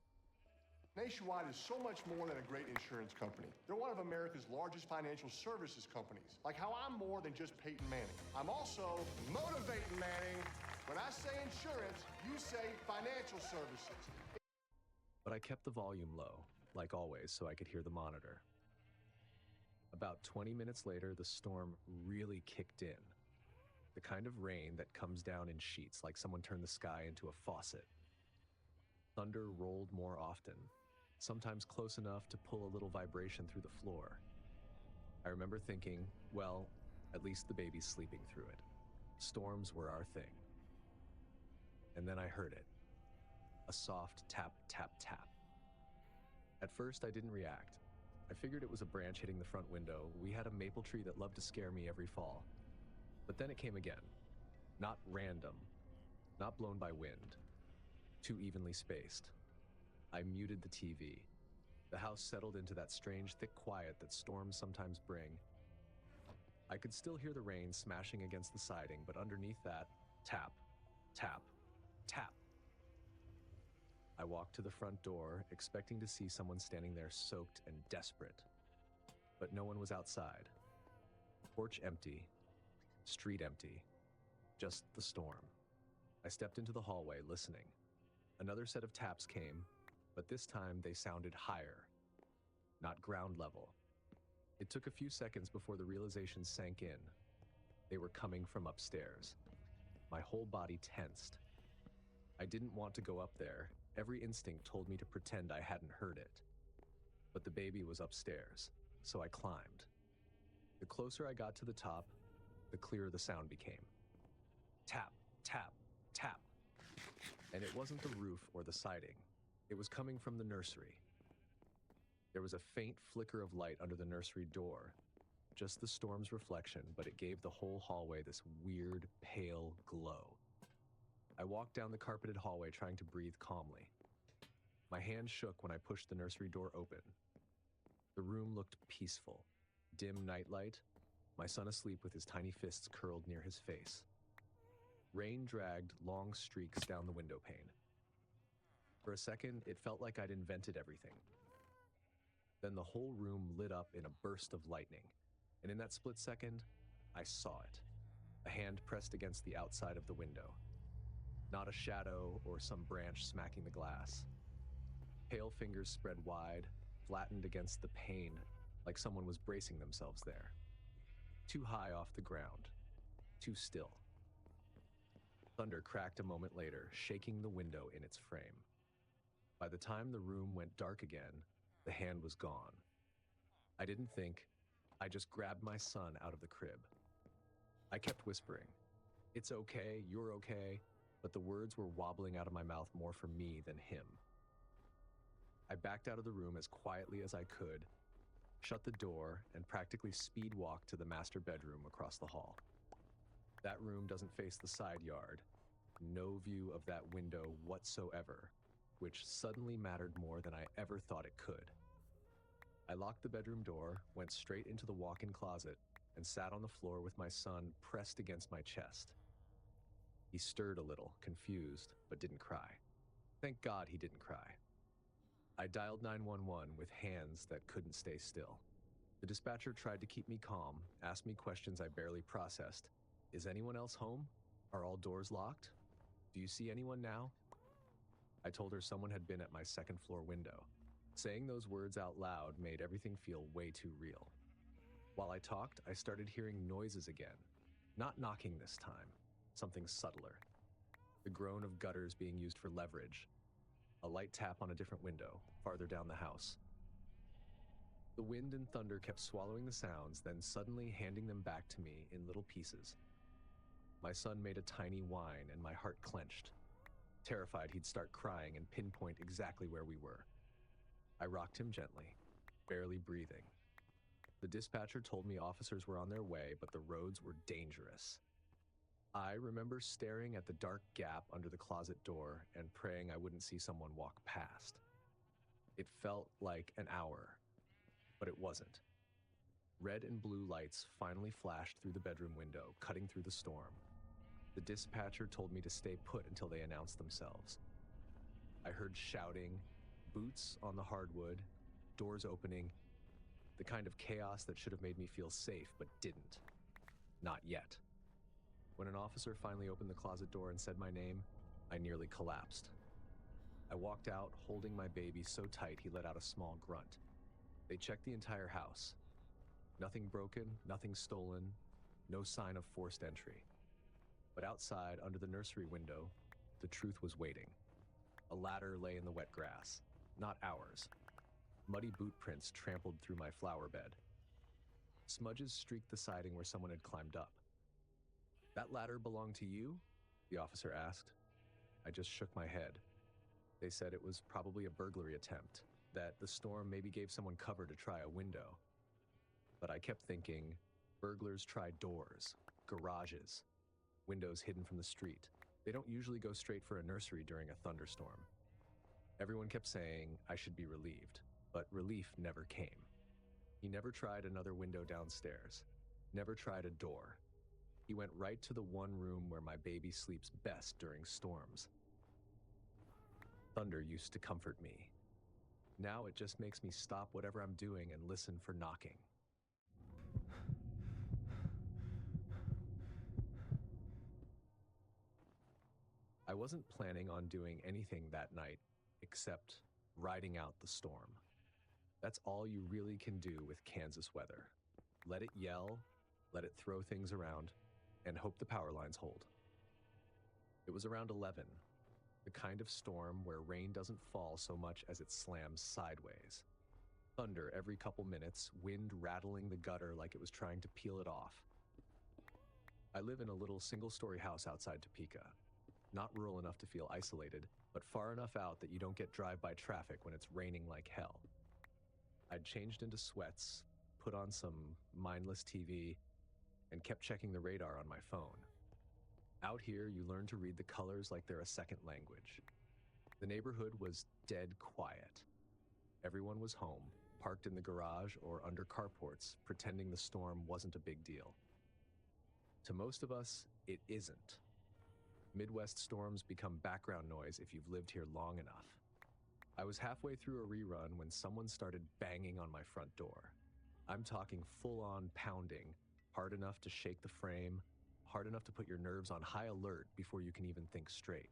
Nationwide is so much more than a great insurance company. They're one of America's largest financial services companies. Like how I'm more than just Peyton Manning. I'm also motivating Manning. When I say insurance, you say financial services. But I kept the volume low, like always, so I could hear the monitor. About 20 minutes later, the storm really kicked in. The kind of rain that comes down in sheets like someone turned the sky into a faucet. Thunder rolled more often, sometimes close enough to pull a little vibration through the floor. I remember thinking, well, at least the baby's sleeping through it. Storms were our thing. And then I heard it. A soft tap, tap, tap. At first, I didn't react. I figured it was a branch hitting the front window. We had a maple tree that loved to scare me every fall. But then it came again. Not random. Not blown by wind. Too evenly spaced. I muted the TV. The house settled into that strange, thick quiet that storms sometimes bring. I could still hear the rain smashing against the siding, but underneath that, tap, tap, tap. I walked to the front door, expecting to see someone standing there soaked and desperate. But no one was outside. Porch empty. Street empty. Just the storm. I stepped into the hallway, listening. Another set of taps came, but this time they sounded higher, not ground level. It took a few seconds before the realization sank in. They were coming from upstairs. My whole body tensed. I didn't want to go up there. Every instinct told me to pretend I hadn't heard it. But the baby was upstairs, so I climbed. The closer I got to the top, the clearer the sound became. Tap, tap, tap. And it wasn't the roof or the siding. It was coming from the nursery. There was a faint flicker of light under the nursery door, just the storm's reflection, but it gave the whole hallway this weird, pale glow. I walked down the carpeted hallway trying to breathe calmly. My hand shook when I pushed the nursery door open. The room looked peaceful. Dim nightlight, my son asleep with his tiny fists curled near his face. Rain dragged long streaks down the window pane. For a second, it felt like I'd invented everything. Then the whole room lit up in a burst of lightning, and in that split second, I saw it. A hand pressed against the outside of the window. Not a shadow or some branch smacking the glass. Pale fingers spread wide, flattened against the pane, like someone was bracing themselves there. Too high off the ground. Too still. Thunder cracked a moment later, shaking the window in its frame. By the time the room went dark again, the hand was gone. I didn't think. I just grabbed my son out of the crib. I kept whispering, "It's okay, you're okay," but the words were wobbling out of my mouth more for me than him. I backed out of the room as quietly as I could, shut the door, and practically speed walked to the master bedroom across the hall. That room doesn't face the side yard. No view of that window whatsoever, which suddenly mattered more than I ever thought it could. I locked the bedroom door, went straight into the walk-in closet, and sat on the floor with my son pressed against my chest. He stirred a little, confused, but didn't cry. Thank God he didn't cry. I dialed 911 with hands that couldn't stay still. The dispatcher tried to keep me calm, asked me questions I barely processed. Is anyone else home? Are all doors locked? Do you see anyone now? I told her someone had been at my second floor window. Saying those words out loud made everything feel way too real. While I talked, I started hearing noises again. Not knocking this time, something subtler. The groan of gutters being used for leverage. A light tap on a different window, farther down the house. The wind and thunder kept swallowing the sounds, then suddenly handing them back to me in little pieces. My son made a tiny whine, and my heart clenched. Terrified he'd start crying and pinpoint exactly where we were. I rocked him gently, barely breathing. The dispatcher told me officers were on their way, but the roads were dangerous. I remember staring at the dark gap under the closet door and praying I wouldn't see someone walk past. It felt like an hour, but it wasn't. Red and blue lights finally flashed through the bedroom window, cutting through the storm. The dispatcher told me to stay put until they announced themselves. I heard shouting, boots on the hardwood, doors opening, the kind of chaos that should have made me feel safe but didn't. Not yet. When an officer finally opened the closet door and said my name, I nearly collapsed. I walked out, holding my baby so tight he let out a small grunt. They checked the entire house. Nothing broken, nothing stolen, no sign of forced entry. But outside, under the nursery window, the truth was waiting. A ladder lay in the wet grass, not ours. Muddy boot prints trampled through my flower bed. Smudges streaked the siding where someone had climbed up. "That ladder belonged to you?" the officer asked. I just shook my head. They said it was probably a burglary attempt, that the storm maybe gave someone cover to try a window. But I kept thinking, burglars try doors, garages, windows hidden from the street. They don't usually go straight for a nursery during a thunderstorm. Everyone kept saying I should be relieved, but relief never came. He never tried another window downstairs, never tried a door. He went right to the one room where my baby sleeps best during storms. Thunder used to comfort me. Now it just makes me stop whatever I'm doing and listen for knocking. I wasn't planning on doing anything that night except riding out the storm. That's all you really can do with Kansas weather. Let it yell, let it throw things around, and hope the power lines hold. It was around 11, the kind of storm where rain doesn't fall so much as it slams sideways. Thunder every couple minutes, wind rattling the gutter like it was trying to peel it off. I live in a little single-story house outside Topeka. Not rural enough to feel isolated, but far enough out that you don't get drive-by traffic when it's raining like hell. I'd changed into sweats, put on some mindless TV, and kept checking the radar on my phone. Out here, you learn to read the colors like they're a second language. The neighborhood was dead quiet. Everyone was home, parked in the garage or under carports, pretending the storm wasn't a big deal. To most of us, it isn't. Midwest storms become background noise if you've lived here long enough. I was halfway through a rerun when someone started banging on my front door. I'm talking full-on pounding, hard enough to shake the frame, hard enough to put your nerves on high alert before you can even think straight.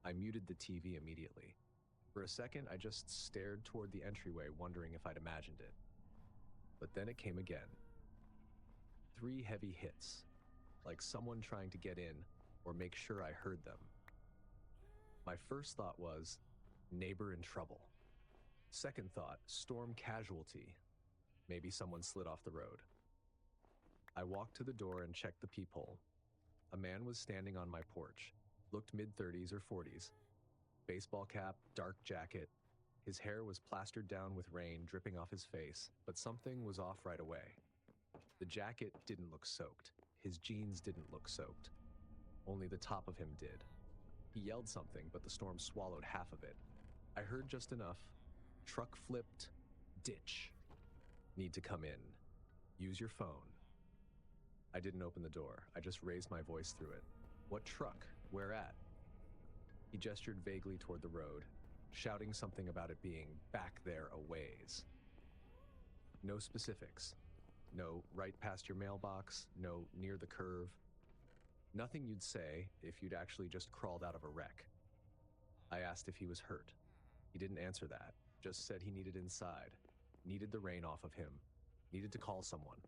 I muted the TV immediately. For a second, I just stared toward the entryway, wondering if I'd imagined it. But then it came again. 3 heavy hits, like someone trying to get in or make sure I heard them. My first thought was, neighbor in trouble. Second thought, storm casualty. Maybe someone slid off the road. I walked to the door and checked the peephole. A man was standing on my porch, looked mid-30s or 40s. Baseball cap, dark jacket. His hair was plastered down with rain dripping off his face, but something was off right away. The jacket didn't look soaked. His jeans didn't look soaked. Only the top of him did. He yelled something, but the storm swallowed half of it. I heard just enough. Truck flipped. Ditch. Need to come in. Use your phone. I didn't open the door. I just raised my voice through it. What truck? Where at? He gestured vaguely toward the road, shouting something about it being back there a ways. No specifics. No right past your mailbox. No near the curve. Nothing you'd say if you'd actually just crawled out of a wreck. I asked if he was hurt. He didn't answer that, just said he needed inside, needed the rain off of him, needed to call someone.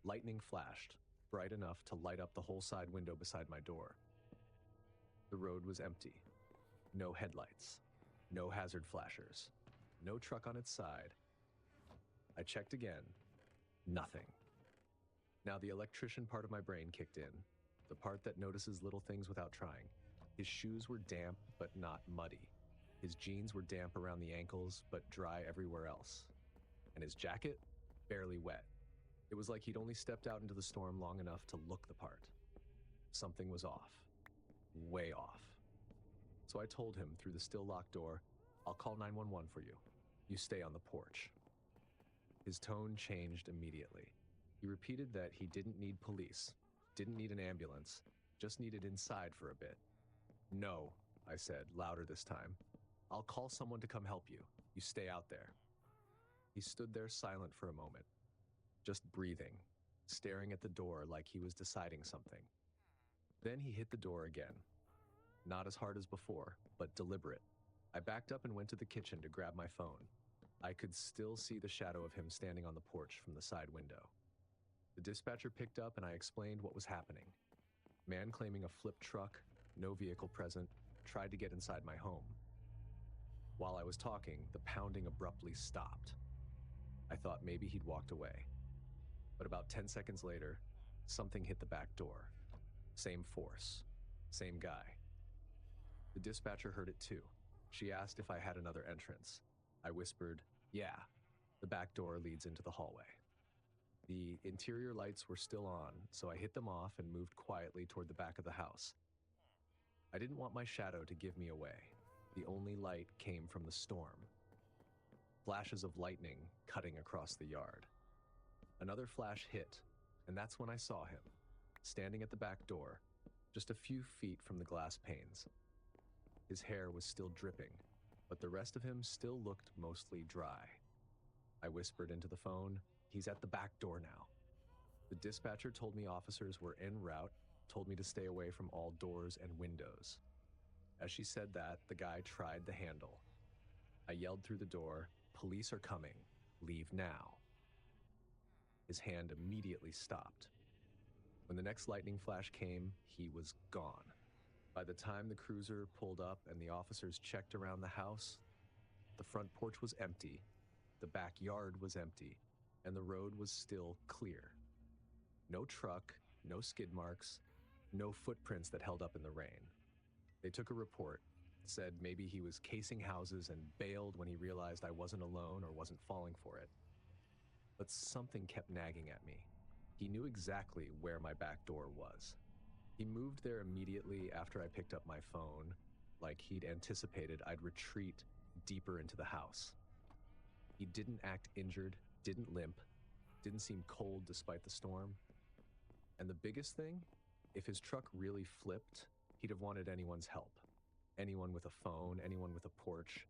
Lightning flashed, bright enough to light up the whole side window beside my door. The road was empty. No headlights. No hazard flashers. No truck on its side. I checked again. Nothing. Now the electrician part of my brain kicked in, the part that notices little things without trying. His shoes were damp, but not muddy. His jeans were damp around the ankles, but dry everywhere else. And his jacket? Barely wet. It was like he'd only stepped out into the storm long enough to look the part. Something was off. Way off. So I told him through the still locked door, "I'll call 911 for you. You stay on the porch." His tone changed immediately. He repeated that he didn't need police, didn't need an ambulance, just needed inside for a bit. "No," I said, louder this time. "I'll call someone to come help you. You stay out there." He stood there silent for a moment, just breathing, staring at the door like he was deciding something. Then he hit the door again. Not as hard as before, but deliberate. I backed up and went to the kitchen to grab my phone. I could still see the shadow of him standing on the porch from the side window. The dispatcher picked up and I explained what was happening. Man claiming a flipped truck, no vehicle present, tried to get inside my home. While I was talking, the pounding abruptly stopped. I thought maybe he'd walked away. But about 10 seconds later, something hit the back door. Same force, same guy. The dispatcher heard it too. She asked if I had another entrance. I whispered, "Yeah, the back door leads into the hallway." The interior lights were still on, so I hit them off and moved quietly toward the back of the house. I didn't want my shadow to give me away. The only light came from the storm. Flashes of lightning cutting across the yard. Another flash hit, and that's when I saw him, standing at the back door, just a few feet from the glass panes. His hair was still dripping, but the rest of him still looked mostly dry. I whispered into the phone, "He's at the back door now." The dispatcher told me officers were en route, told me to stay away from all doors and windows. As she said that, the guy tried the handle. I yelled through the door, "Police are coming. Leave now." His hand immediately stopped. When the next lightning flash came, he was gone. By the time the cruiser pulled up and the officers checked around the house, the front porch was empty, the backyard was empty, and the road was still clear. No truck, no skid marks, no footprints that held up in the rain. They took a report, said maybe he was casing houses and bailed when he realized I wasn't alone or wasn't falling for it. But something kept nagging at me. He knew exactly where my back door was. He moved there immediately after I picked up my phone, like he'd anticipated I'd retreat deeper into the house. He didn't act injured, didn't limp, didn't seem cold despite the storm. And the biggest thing, if his truck really flipped, he'd have wanted anyone's help. Anyone with a phone, anyone with a porch.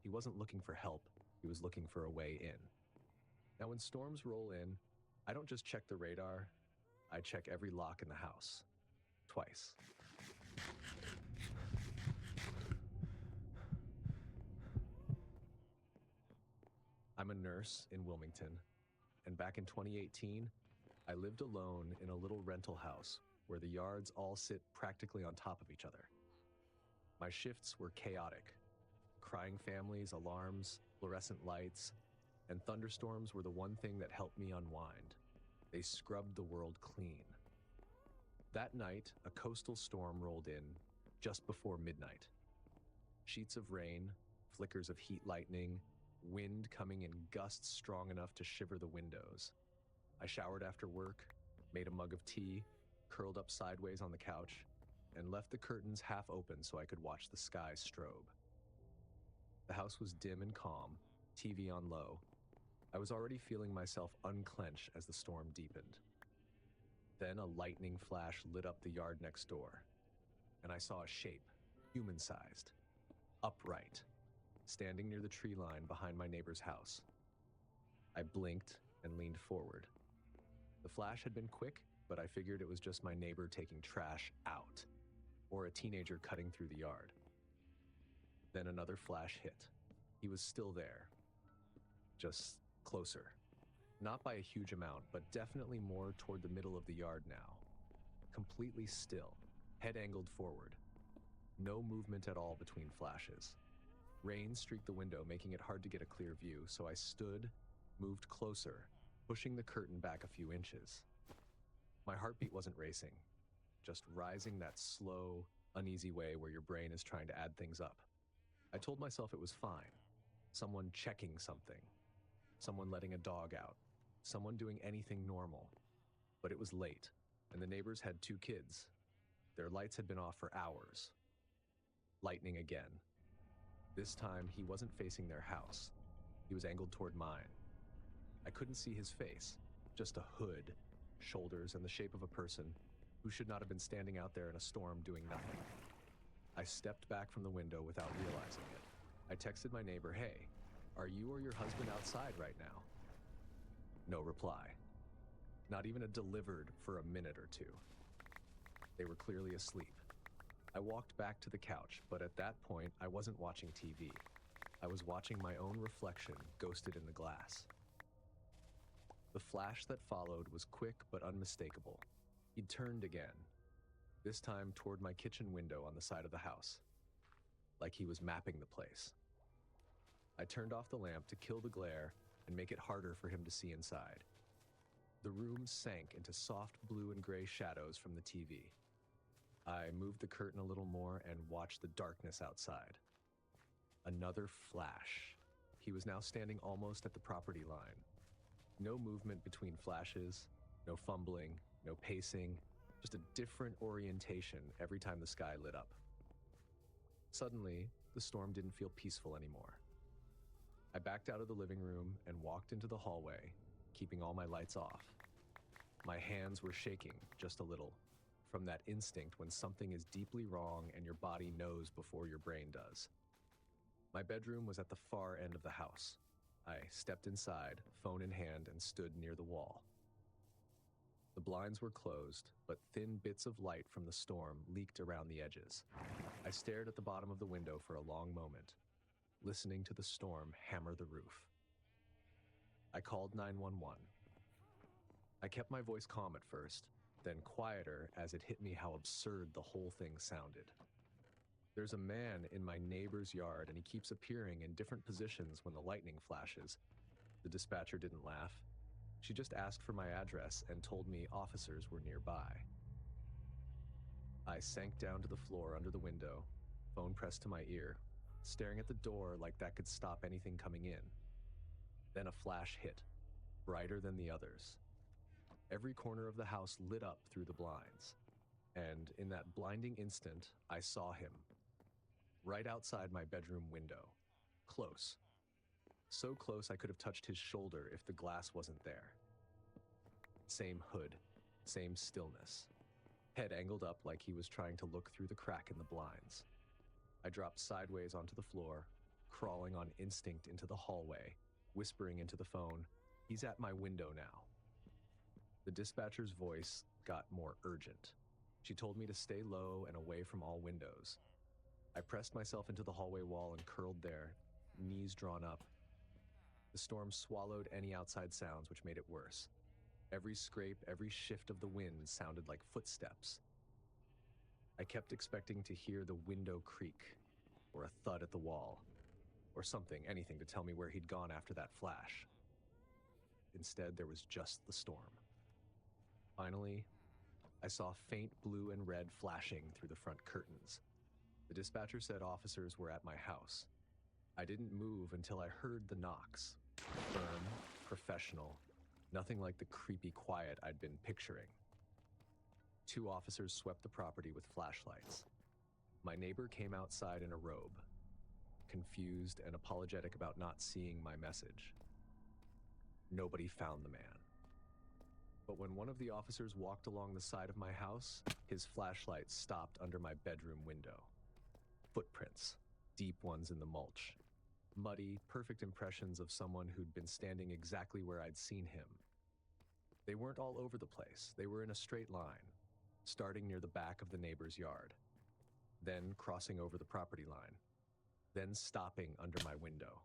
He wasn't looking for help, he was looking for a way in. Now when storms roll in, I don't just check the radar, I check every lock in the house. Twice. I'm a nurse in Wilmington, and back in 2018, I lived alone in a little rental house where the yards all sit practically on top of each other. My shifts were chaotic. Crying families, alarms, fluorescent lights, and thunderstorms were the one thing that helped me unwind. They scrubbed the world clean. That night, a coastal storm rolled in just before midnight. Sheets of rain, flickers of heat lightning, wind coming in gusts strong enough to shiver the windows. I showered after work, made a mug of tea, curled up sideways on the couch, and left the curtains half open so I could watch the sky strobe. The house was dim and calm, TV on low. I was already feeling myself unclench as the storm deepened. Then a lightning flash lit up the yard next door, and I saw a shape, human-sized, upright, standing near the tree line behind my neighbor's house. I blinked and leaned forward. The flash had been quick, but I figured it was just my neighbor taking trash out, or a teenager cutting through the yard. Then another flash hit. He was still there, just closer. Not by a huge amount, but definitely more toward the middle of the yard now. Completely still, head angled forward. No movement at all between flashes. Rain streaked the window, making it hard to get a clear view, so I stood, moved closer, pushing the curtain back a few inches. My heartbeat wasn't racing, just rising that slow, uneasy way where your brain is trying to add things up. I told myself it was fine. Someone checking something. Someone letting a dog out. Someone doing anything normal. But it was late, and the neighbors had 2 kids. Their lights had been off for hours. Lightning again. This time, he wasn't facing their house. He was angled toward mine. I couldn't see his face, just a hood, shoulders, and the shape of a person who should not have been standing out there in a storm doing nothing. I stepped back from the window without realizing it. I texted my neighbor, "Hey, are you or your husband outside right now?" No reply. Not even a delivered for a minute or two. They were clearly asleep. I walked back to the couch, but at that point, I wasn't watching TV. I was watching my own reflection ghosted in the glass. The flash that followed was quick but unmistakable. He'd turned again, this time toward my kitchen window on the side of the house, like he was mapping the place. I turned off the lamp to kill the glare and make it harder for him to see inside. The room sank into soft blue and gray shadows from the TV. I moved the curtain a little more and watched the darkness outside. Another flash. He was now standing almost at the property line. No movement between flashes, no fumbling, no pacing, just a different orientation every time the sky lit up. Suddenly, the storm didn't feel peaceful anymore. I backed out of the living room and walked into the hallway, keeping all my lights off. My hands were shaking just a little, from that instinct when something is deeply wrong and your body knows before your brain does. My bedroom was at the far end of the house. I stepped inside, phone in hand, and stood near the wall. The blinds were closed, but thin bits of light from the storm leaked around the edges. I stared at the bottom of the window for a long moment, listening to the storm hammer the roof. I called 911. I kept my voice calm at first, then quieter as it hit me how absurd the whole thing sounded. There's a man in my neighbor's yard, and he keeps appearing in different positions when the lightning flashes. The dispatcher didn't laugh. She just asked for my address and told me officers were nearby. I sank down to the floor under the window, phone pressed to my ear, staring at the door like that could stop anything coming in. Then a flash hit, brighter than the others. Every corner of the house lit up through the blinds, and in that blinding instant, I saw him. Right outside my bedroom window. Close. So close I could have touched his shoulder if the glass wasn't there. Same hood, same stillness. Head angled up like he was trying to look through the crack in the blinds. I dropped sideways onto the floor, crawling on instinct into the hallway, whispering into the phone, "He's at my window now." The dispatcher's voice got more urgent. She told me to stay low and away from all windows. I pressed myself into the hallway wall and curled there, knees drawn up. The storm swallowed any outside sounds, which made it worse. Every scrape, every shift of the wind sounded like footsteps. I kept expecting to hear the window creak, or a thud at the wall, or something, anything to tell me where he'd gone after that flash. Instead, there was just the storm. Finally, I saw faint blue and red flashing through the front curtains. The dispatcher said officers were at my house. I didn't move until I heard the knocks. Firm, professional, nothing like the creepy quiet I'd been picturing. 2 officers swept the property with flashlights. My neighbor came outside in a robe, confused and apologetic about not seeing my message. Nobody found the man. But when one of the officers walked along the side of my house, his flashlight stopped under my bedroom window. Footprints, deep ones in the mulch. Muddy, perfect impressions of someone who'd been standing exactly where I'd seen him. They weren't all over the place. They were in a straight line, starting near the back of the neighbor's yard, then crossing over the property line, then stopping under my window,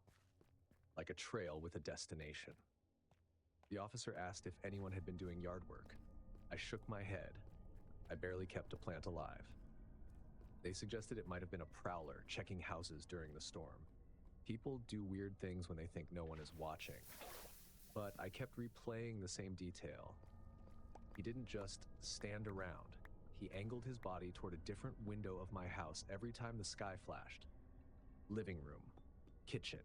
like a trail with a destination. The officer asked if anyone had been doing yard work. I shook my head. I barely kept a plant alive. They suggested it might have been a prowler checking houses during the storm. People do weird things when they think no one is watching, but I kept replaying the same detail. He didn't just stand around. He angled his body toward a different window of my house every time the sky flashed. Living room, kitchen,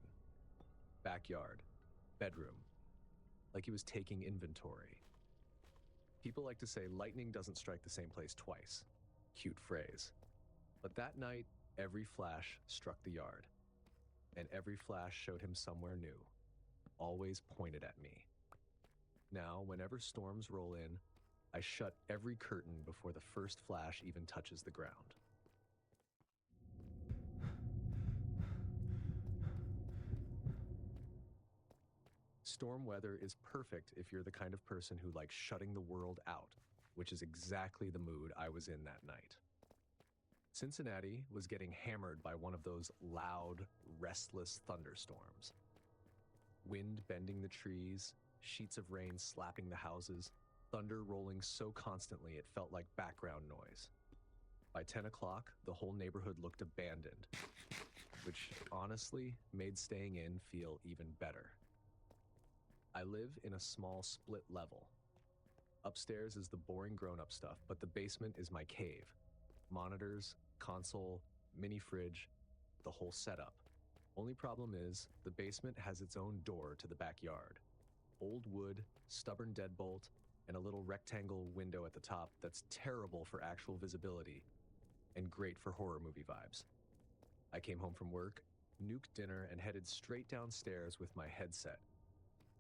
backyard, bedroom, like he was taking inventory. People like to say lightning doesn't strike the same place twice. Cute phrase. But that night, every flash struck the yard. And every flash showed him somewhere new, always pointed at me. Now, whenever storms roll in, I shut every curtain before the first flash even touches the ground. Storm weather is perfect if you're the kind of person who likes shutting the world out, which is exactly the mood I was in that night. Cincinnati was getting hammered by one of those loud, restless thunderstorms. Wind bending the trees, sheets of rain slapping the houses, thunder rolling so constantly it felt like background noise. By 10 o'clock, the whole neighborhood looked abandoned, which honestly made staying in feel even better. I live in a small split level. Upstairs is the boring grown-up stuff, but the basement is my cave. Monitors, console, mini fridge, the whole setup. Only problem is, the basement has its own door to the backyard. Old wood, stubborn deadbolt, and a little rectangle window at the top that's terrible for actual visibility and great for horror movie vibes. I came home from work, nuked dinner, and headed straight downstairs with my headset.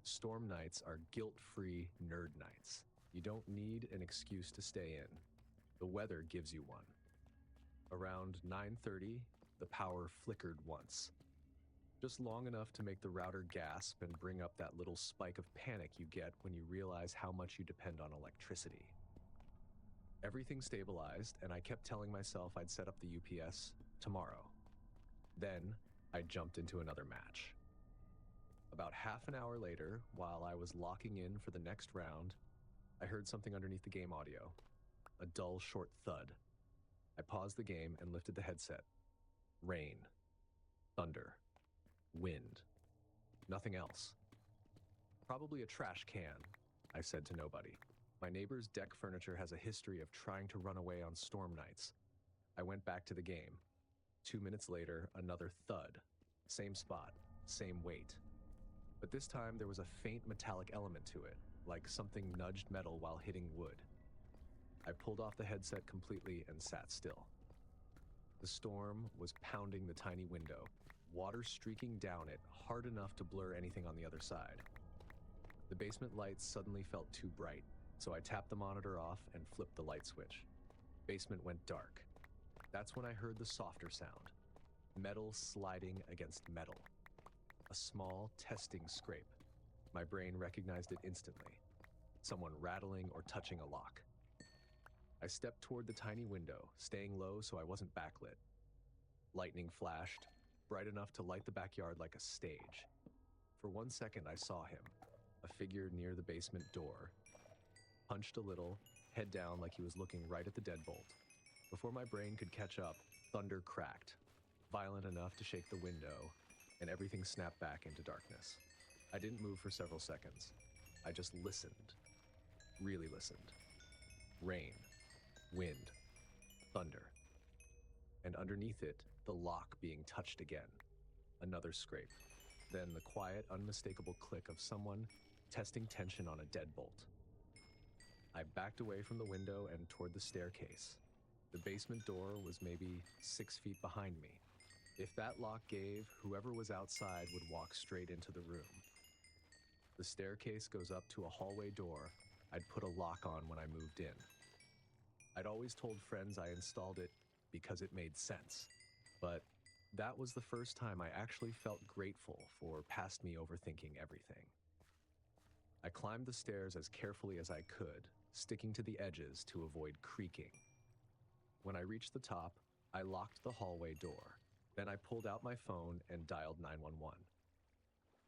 Storm nights are guilt-free nerd nights. You don't need an excuse to stay in. The weather gives you one. Around 9:30, the power flickered once. Just long enough to make the router gasp and bring up that little spike of panic you get when you realize how much you depend on electricity. Everything stabilized, and I kept telling myself I'd set up the UPS tomorrow. Then, I jumped into another match. About half an hour later, while I was locking in for the next round, I heard something underneath the game audio. A dull, short thud. I paused the game and lifted the headset. Rain. Thunder. Wind. Nothing else. Probably a trash can, I said to nobody. My neighbor's deck furniture has a history of trying to run away on storm nights. I went back to the game. 2 minutes later, another thud. Same spot, same weight. But this time there was a faint metallic element to it, like something nudged metal while hitting wood. I pulled off the headset completely and sat still. The storm was pounding the tiny window, water streaking down it hard enough to blur anything on the other side. The basement lights suddenly felt too bright, so I tapped the monitor off and flipped the light switch. Basement went dark. That's when I heard the softer sound. Metal sliding against metal. A small, testing scrape. My brain recognized it instantly. Someone rattling or touching a lock. I stepped toward the tiny window, staying low so I wasn't backlit. Lightning flashed, bright enough to light the backyard like a stage. For 1 second I saw him, a figure near the basement door. Hunched a little, head down like he was looking right at the deadbolt. Before my brain could catch up, thunder cracked, violent enough to shake the window, and everything snapped back into darkness. I didn't move for several seconds. I just listened. Really listened. Rain. Wind. Thunder. And underneath it, the lock being touched again. Another scrape. Then the quiet, unmistakable click of someone testing tension on a deadbolt. I backed away from the window and toward the staircase. The basement door was maybe 6 feet behind me. If that lock gave, whoever was outside would walk straight into the room. The staircase goes up to a hallway door I'd put a lock on when I moved in. I'd always told friends I installed it because it made sense. But that was the first time I actually felt grateful for past me overthinking everything. I climbed the stairs as carefully as I could, sticking to the edges to avoid creaking. When I reached the top, I locked the hallway door. Then I pulled out my phone and dialed 911.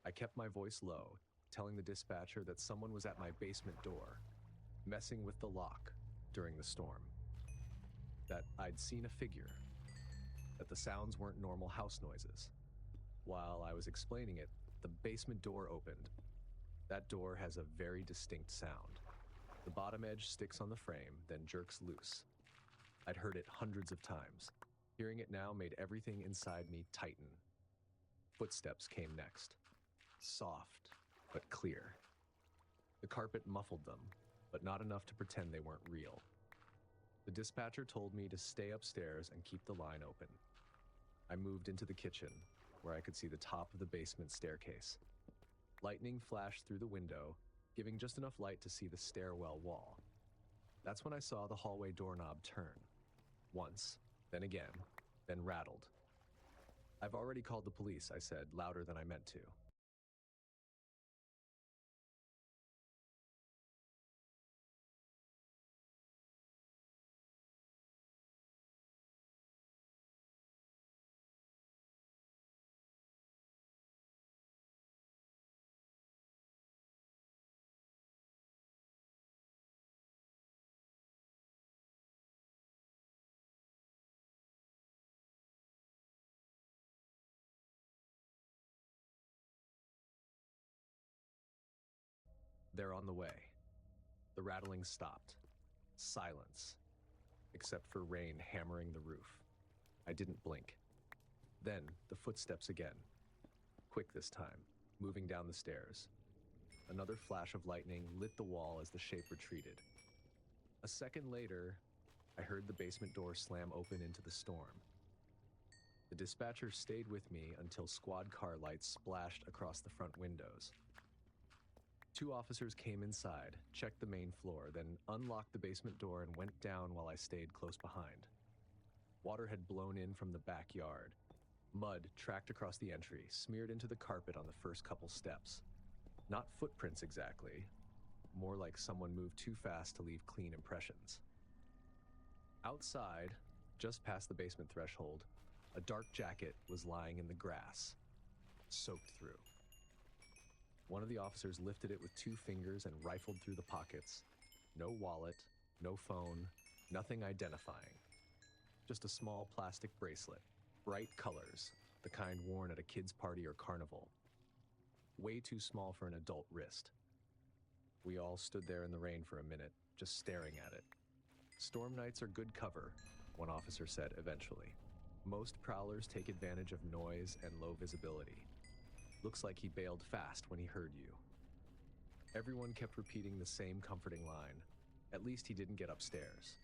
I kept my voice low, telling the dispatcher that someone was at my basement door, messing with the lock during the storm. That I'd seen a figure, that the sounds weren't normal house noises. While I was explaining it, the basement door opened. That door has a very distinct sound. The bottom edge sticks on the frame, then jerks loose. I'd heard it hundreds of times. Hearing it now made everything inside me tighten. Footsteps came next. Soft, but clear. The carpet muffled them, but not enough to pretend they weren't real. The dispatcher told me to stay upstairs and keep the line open. I moved into the kitchen, where I could see the top of the basement staircase. Lightning flashed through the window, giving just enough light to see the stairwell wall. That's when I saw the hallway doorknob turn. Once, then again, then rattled. "I've already called the police," I said, louder than I meant to. They're on the way. The rattling stopped. Silence. Except for rain hammering the roof. I didn't blink. Then, the footsteps again. Quick this time, moving down the stairs. Another flash of lightning lit the wall as the shape retreated. A second later, I heard the basement door slam open into the storm. The dispatcher stayed with me until squad car lights splashed across the front windows. 2 officers came inside, checked the main floor, then unlocked the basement door and went down while I stayed close behind. Water had blown in from the backyard. Mud tracked across the entry, smeared into the carpet on the first couple steps. Not footprints exactly, more like someone moved too fast to leave clean impressions. Outside, just past the basement threshold, a dark jacket was lying in the grass, soaked through. One of the officers lifted it with 2 fingers and rifled through the pockets. No wallet, no phone, nothing identifying. Just a small plastic bracelet, bright colors, the kind worn at a kid's party or carnival. Way too small for an adult wrist. We all stood there in the rain for a minute, just staring at it. "Storm nights are good cover," one officer said eventually. "Most prowlers take advantage of noise and low visibility. Looks like he bailed fast when he heard you." Everyone kept repeating the same comforting line. At least he didn't get upstairs.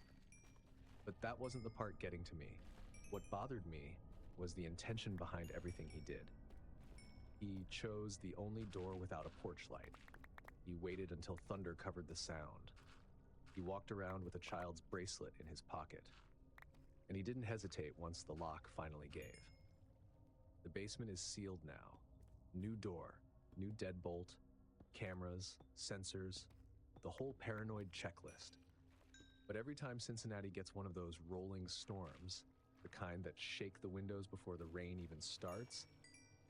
But that wasn't the part getting to me. What bothered me was the intention behind everything he did. He chose the only door without a porch light. He waited until thunder covered the sound. He walked around with a child's bracelet in his pocket. And he didn't hesitate once the lock finally gave. The basement is sealed now. New door, new deadbolt, cameras, sensors, the whole paranoid checklist. But every time Cincinnati gets one of those rolling storms, the kind that shake the windows before the rain even starts,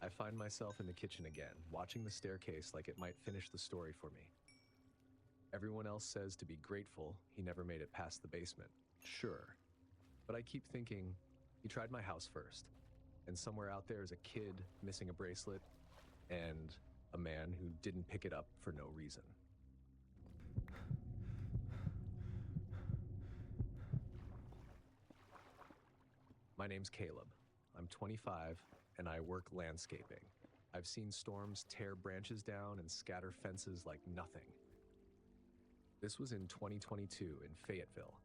I find myself in the kitchen again, watching the staircase like it might finish the story for me. Everyone else says to be grateful he never made it past the basement. Sure. But I keep thinking, he tried my house first, and somewhere out there is a kid missing a bracelet, and a man who didn't pick it up for no reason. My name's Caleb. I'm 25, and I work landscaping. I've seen storms tear branches down and scatter fences like nothing. This was in 2022 in Fayetteville.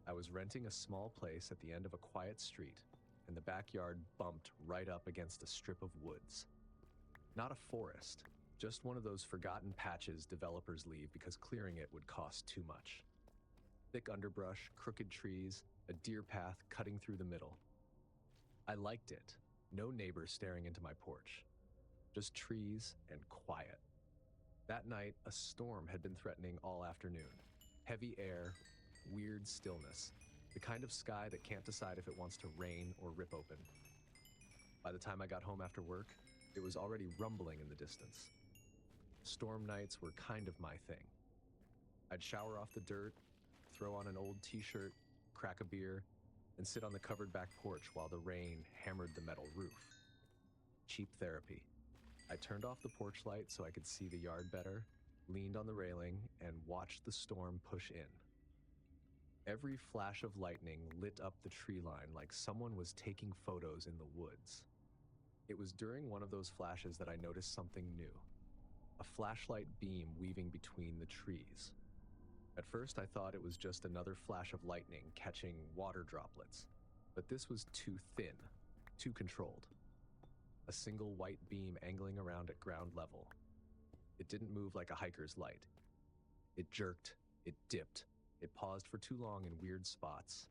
I was renting a small place at the end of a quiet street, and the backyard bumped right up against a strip of woods. Not a forest, just one of those forgotten patches developers leave because clearing it would cost too much. Thick underbrush, crooked trees, a deer path cutting through the middle. I liked it. No neighbors staring into my porch. Just trees and quiet. That night, a storm had been threatening all afternoon. Heavy air, weird stillness, the kind of sky that can't decide if it wants to rain or rip open. By the time I got home after work, it was already rumbling in the distance. Storm nights were kind of my thing. I'd shower off the dirt, throw on an old t-shirt, crack a beer, and sit on the covered back porch while the rain hammered the metal roof. cheap therapy. I turned off the porch light so I could see the yard better, leaned on the railing, and watched the storm push in. Every flash of lightning lit up the tree line like someone was taking photos in the woods. It was during one of those flashes that I noticed something new. A flashlight beam weaving between the trees. At first, I thought it was just another flash of lightning catching water droplets, but this was too thin, too controlled. A single white beam angling around at ground level. It didn't move like a hiker's light. It jerked, it dipped, it paused for too long in weird spots.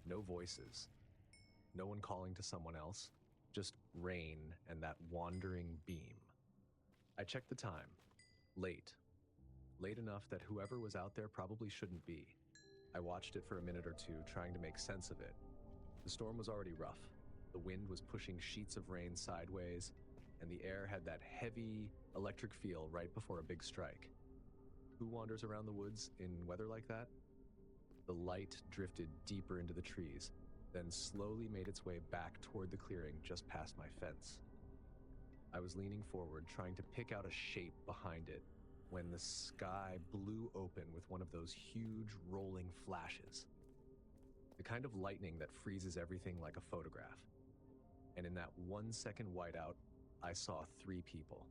No voices. No one calling to someone else. Just rain and that wandering beam. I checked the time. Late. Late enough that whoever was out there probably shouldn't be. I watched it for a minute or two, trying to make sense of it. The storm was already rough. The wind was pushing sheets of rain sideways, and the air had that heavy, electric feel right before a big strike. Who wanders around the woods in weather like that? The light drifted deeper into the trees, then slowly made its way back toward the clearing just past my fence. I was leaning forward, trying to pick out a shape behind it, when the sky blew open with one of those huge rolling flashes. The kind of lightning that freezes everything like a photograph. And in that 1 second whiteout, I saw 3 people.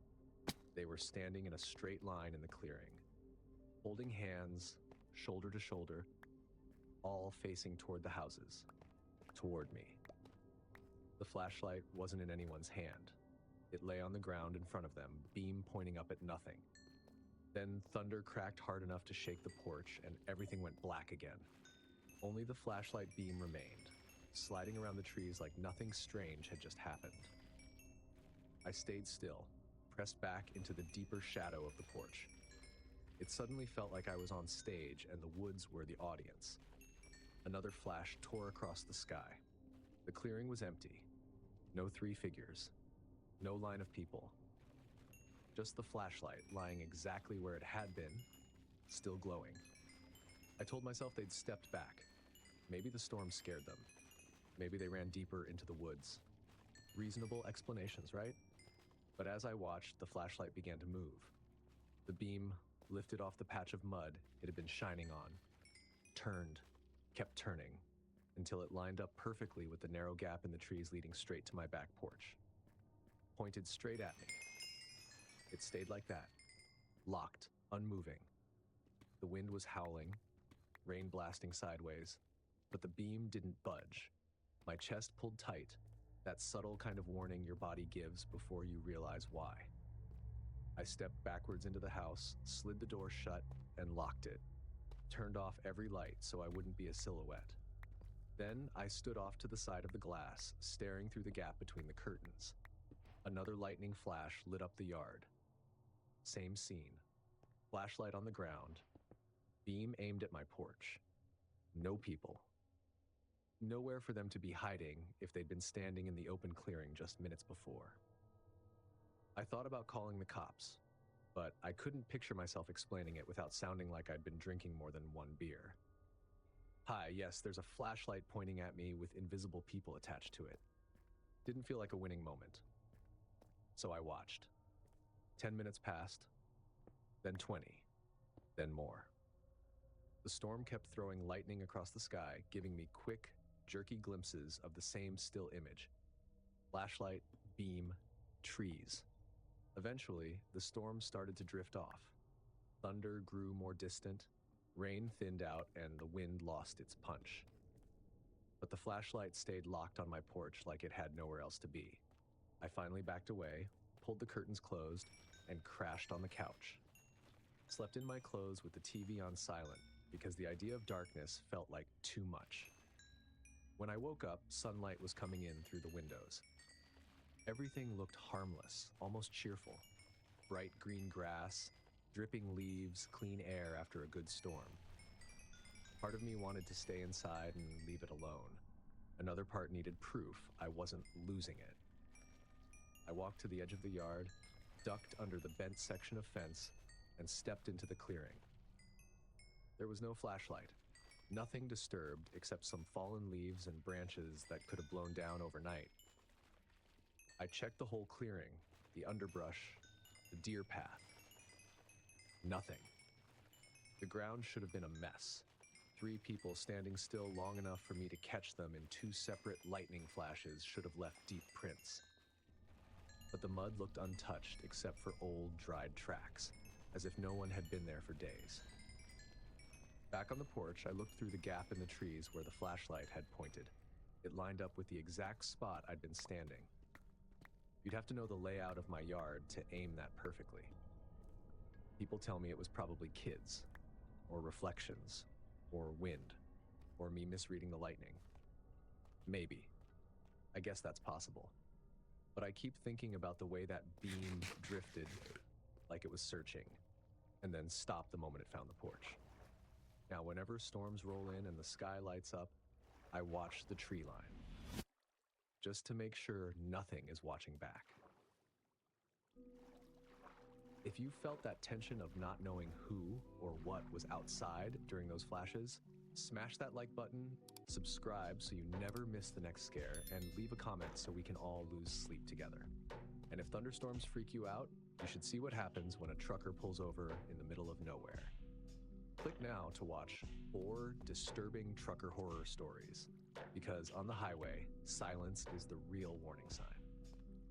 They were standing in a straight line in the clearing, holding hands, shoulder to shoulder, all facing toward the houses, toward me. The flashlight wasn't in anyone's hand. It lay on the ground in front of them, beam pointing up at nothing. Then thunder cracked hard enough to shake the porch, and everything went black again. Only the flashlight beam remained, sliding around the trees like nothing strange had just happened. I stayed still, pressed back into the deeper shadow of the porch. It suddenly felt like I was on stage and the woods were the audience. Another flash tore across the sky. The clearing was empty. No 3 figures. No line of people. Just the flashlight lying exactly where it had been, still glowing. I told myself they'd stepped back. Maybe the storm scared them. Maybe they ran deeper into the woods. Reasonable explanations, right? But as I watched, the flashlight began to move. The beam lifted off the patch of mud it had been shining on, turned, kept turning, until it lined up perfectly with the narrow gap in the trees leading straight to my back porch. Pointed straight at me. It stayed like that, locked, unmoving. The wind was howling, rain blasting sideways, but the beam didn't budge. My chest pulled tight, that subtle kind of warning your body gives before you realize why. I stepped backwards into the house, slid the door shut, and locked it. Turned off every light so I wouldn't be a silhouette. Then I stood off to the side of the glass, staring through the gap between the curtains. Another lightning flash lit up the yard. Same scene. Flashlight on the ground. Beam aimed at my porch. No people. Nowhere for them to be hiding if they'd been standing in the open clearing just minutes before. I thought about calling the cops, but I couldn't picture myself explaining it without sounding like I'd been drinking more than 1 beer. Hi, yes, there's a flashlight pointing at me with invisible people attached to it. Didn't feel like a winning moment. So I watched. 10 minutes passed, then 20, then more. The storm kept throwing lightning across the sky, giving me quick, jerky glimpses of the same still image. Flashlight, beam, trees. Eventually, the storm started to drift off. Thunder grew more distant, rain thinned out, and the wind lost its punch. But the flashlight stayed locked on my porch like it had nowhere else to be. I finally backed away, pulled the curtains closed, and crashed on the couch. Slept in my clothes with the TV on silent because the idea of darkness felt like too much. When I woke up, sunlight was coming in through the windows. Everything looked harmless, almost cheerful. Bright green grass, dripping leaves, clean air after a good storm. Part of me wanted to stay inside and leave it alone. Another part needed proof I wasn't losing it. I walked to the edge of the yard, ducked under the bent section of fence, and stepped into the clearing. There was no flashlight. Nothing disturbed except some fallen leaves and branches that could have blown down overnight. I checked the whole clearing, the underbrush, the deer path. Nothing. The ground should have been a mess. 3 people standing still long enough for me to catch them in 2 separate lightning flashes should have left deep prints. But the mud looked untouched except for old, dried tracks, as if no one had been there for days. Back on the porch, I looked through the gap in the trees where the flashlight had pointed. It lined up with the exact spot I'd been standing. You'd have to know the layout of my yard to aim that perfectly. People tell me it was probably kids, or reflections, or wind, or me misreading the lightning. Maybe. I guess that's possible. But I keep thinking about the way that beam drifted like it was searching, and then stopped the moment it found the porch. Now, whenever storms roll in and the sky lights up, I watch the tree line, just to make sure nothing is watching back. If you felt that tension of not knowing who or what was outside during those flashes, smash that like button, subscribe so you never miss the next scare, and leave a comment so we can all lose sleep together. And if thunderstorms freak you out, you should see what happens when a trucker pulls over in the middle of nowhere. Click now to watch 4 disturbing trucker horror stories, because on the highway, silence is the real warning sign.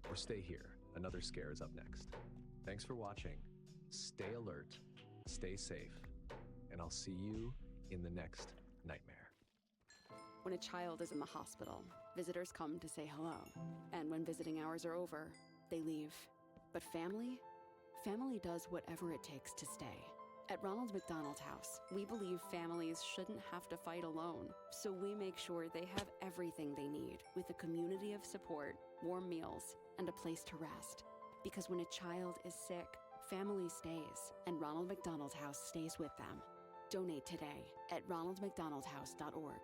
Or stay here, another scare is up next. Thanks for watching. Stay alert, stay safe, and I'll see you in the next nightmare. When a child is in the hospital, visitors come to say hello. And when visiting hours are over, they leave. But family? Family does whatever it takes to stay. At Ronald McDonald House, we believe families shouldn't have to fight alone. So we make sure they have everything they need with a community of support, warm meals, and a place to rest. Because when a child is sick, family stays, and Ronald McDonald House stays with them. Donate today at ronaldmcdonaldhouse.org.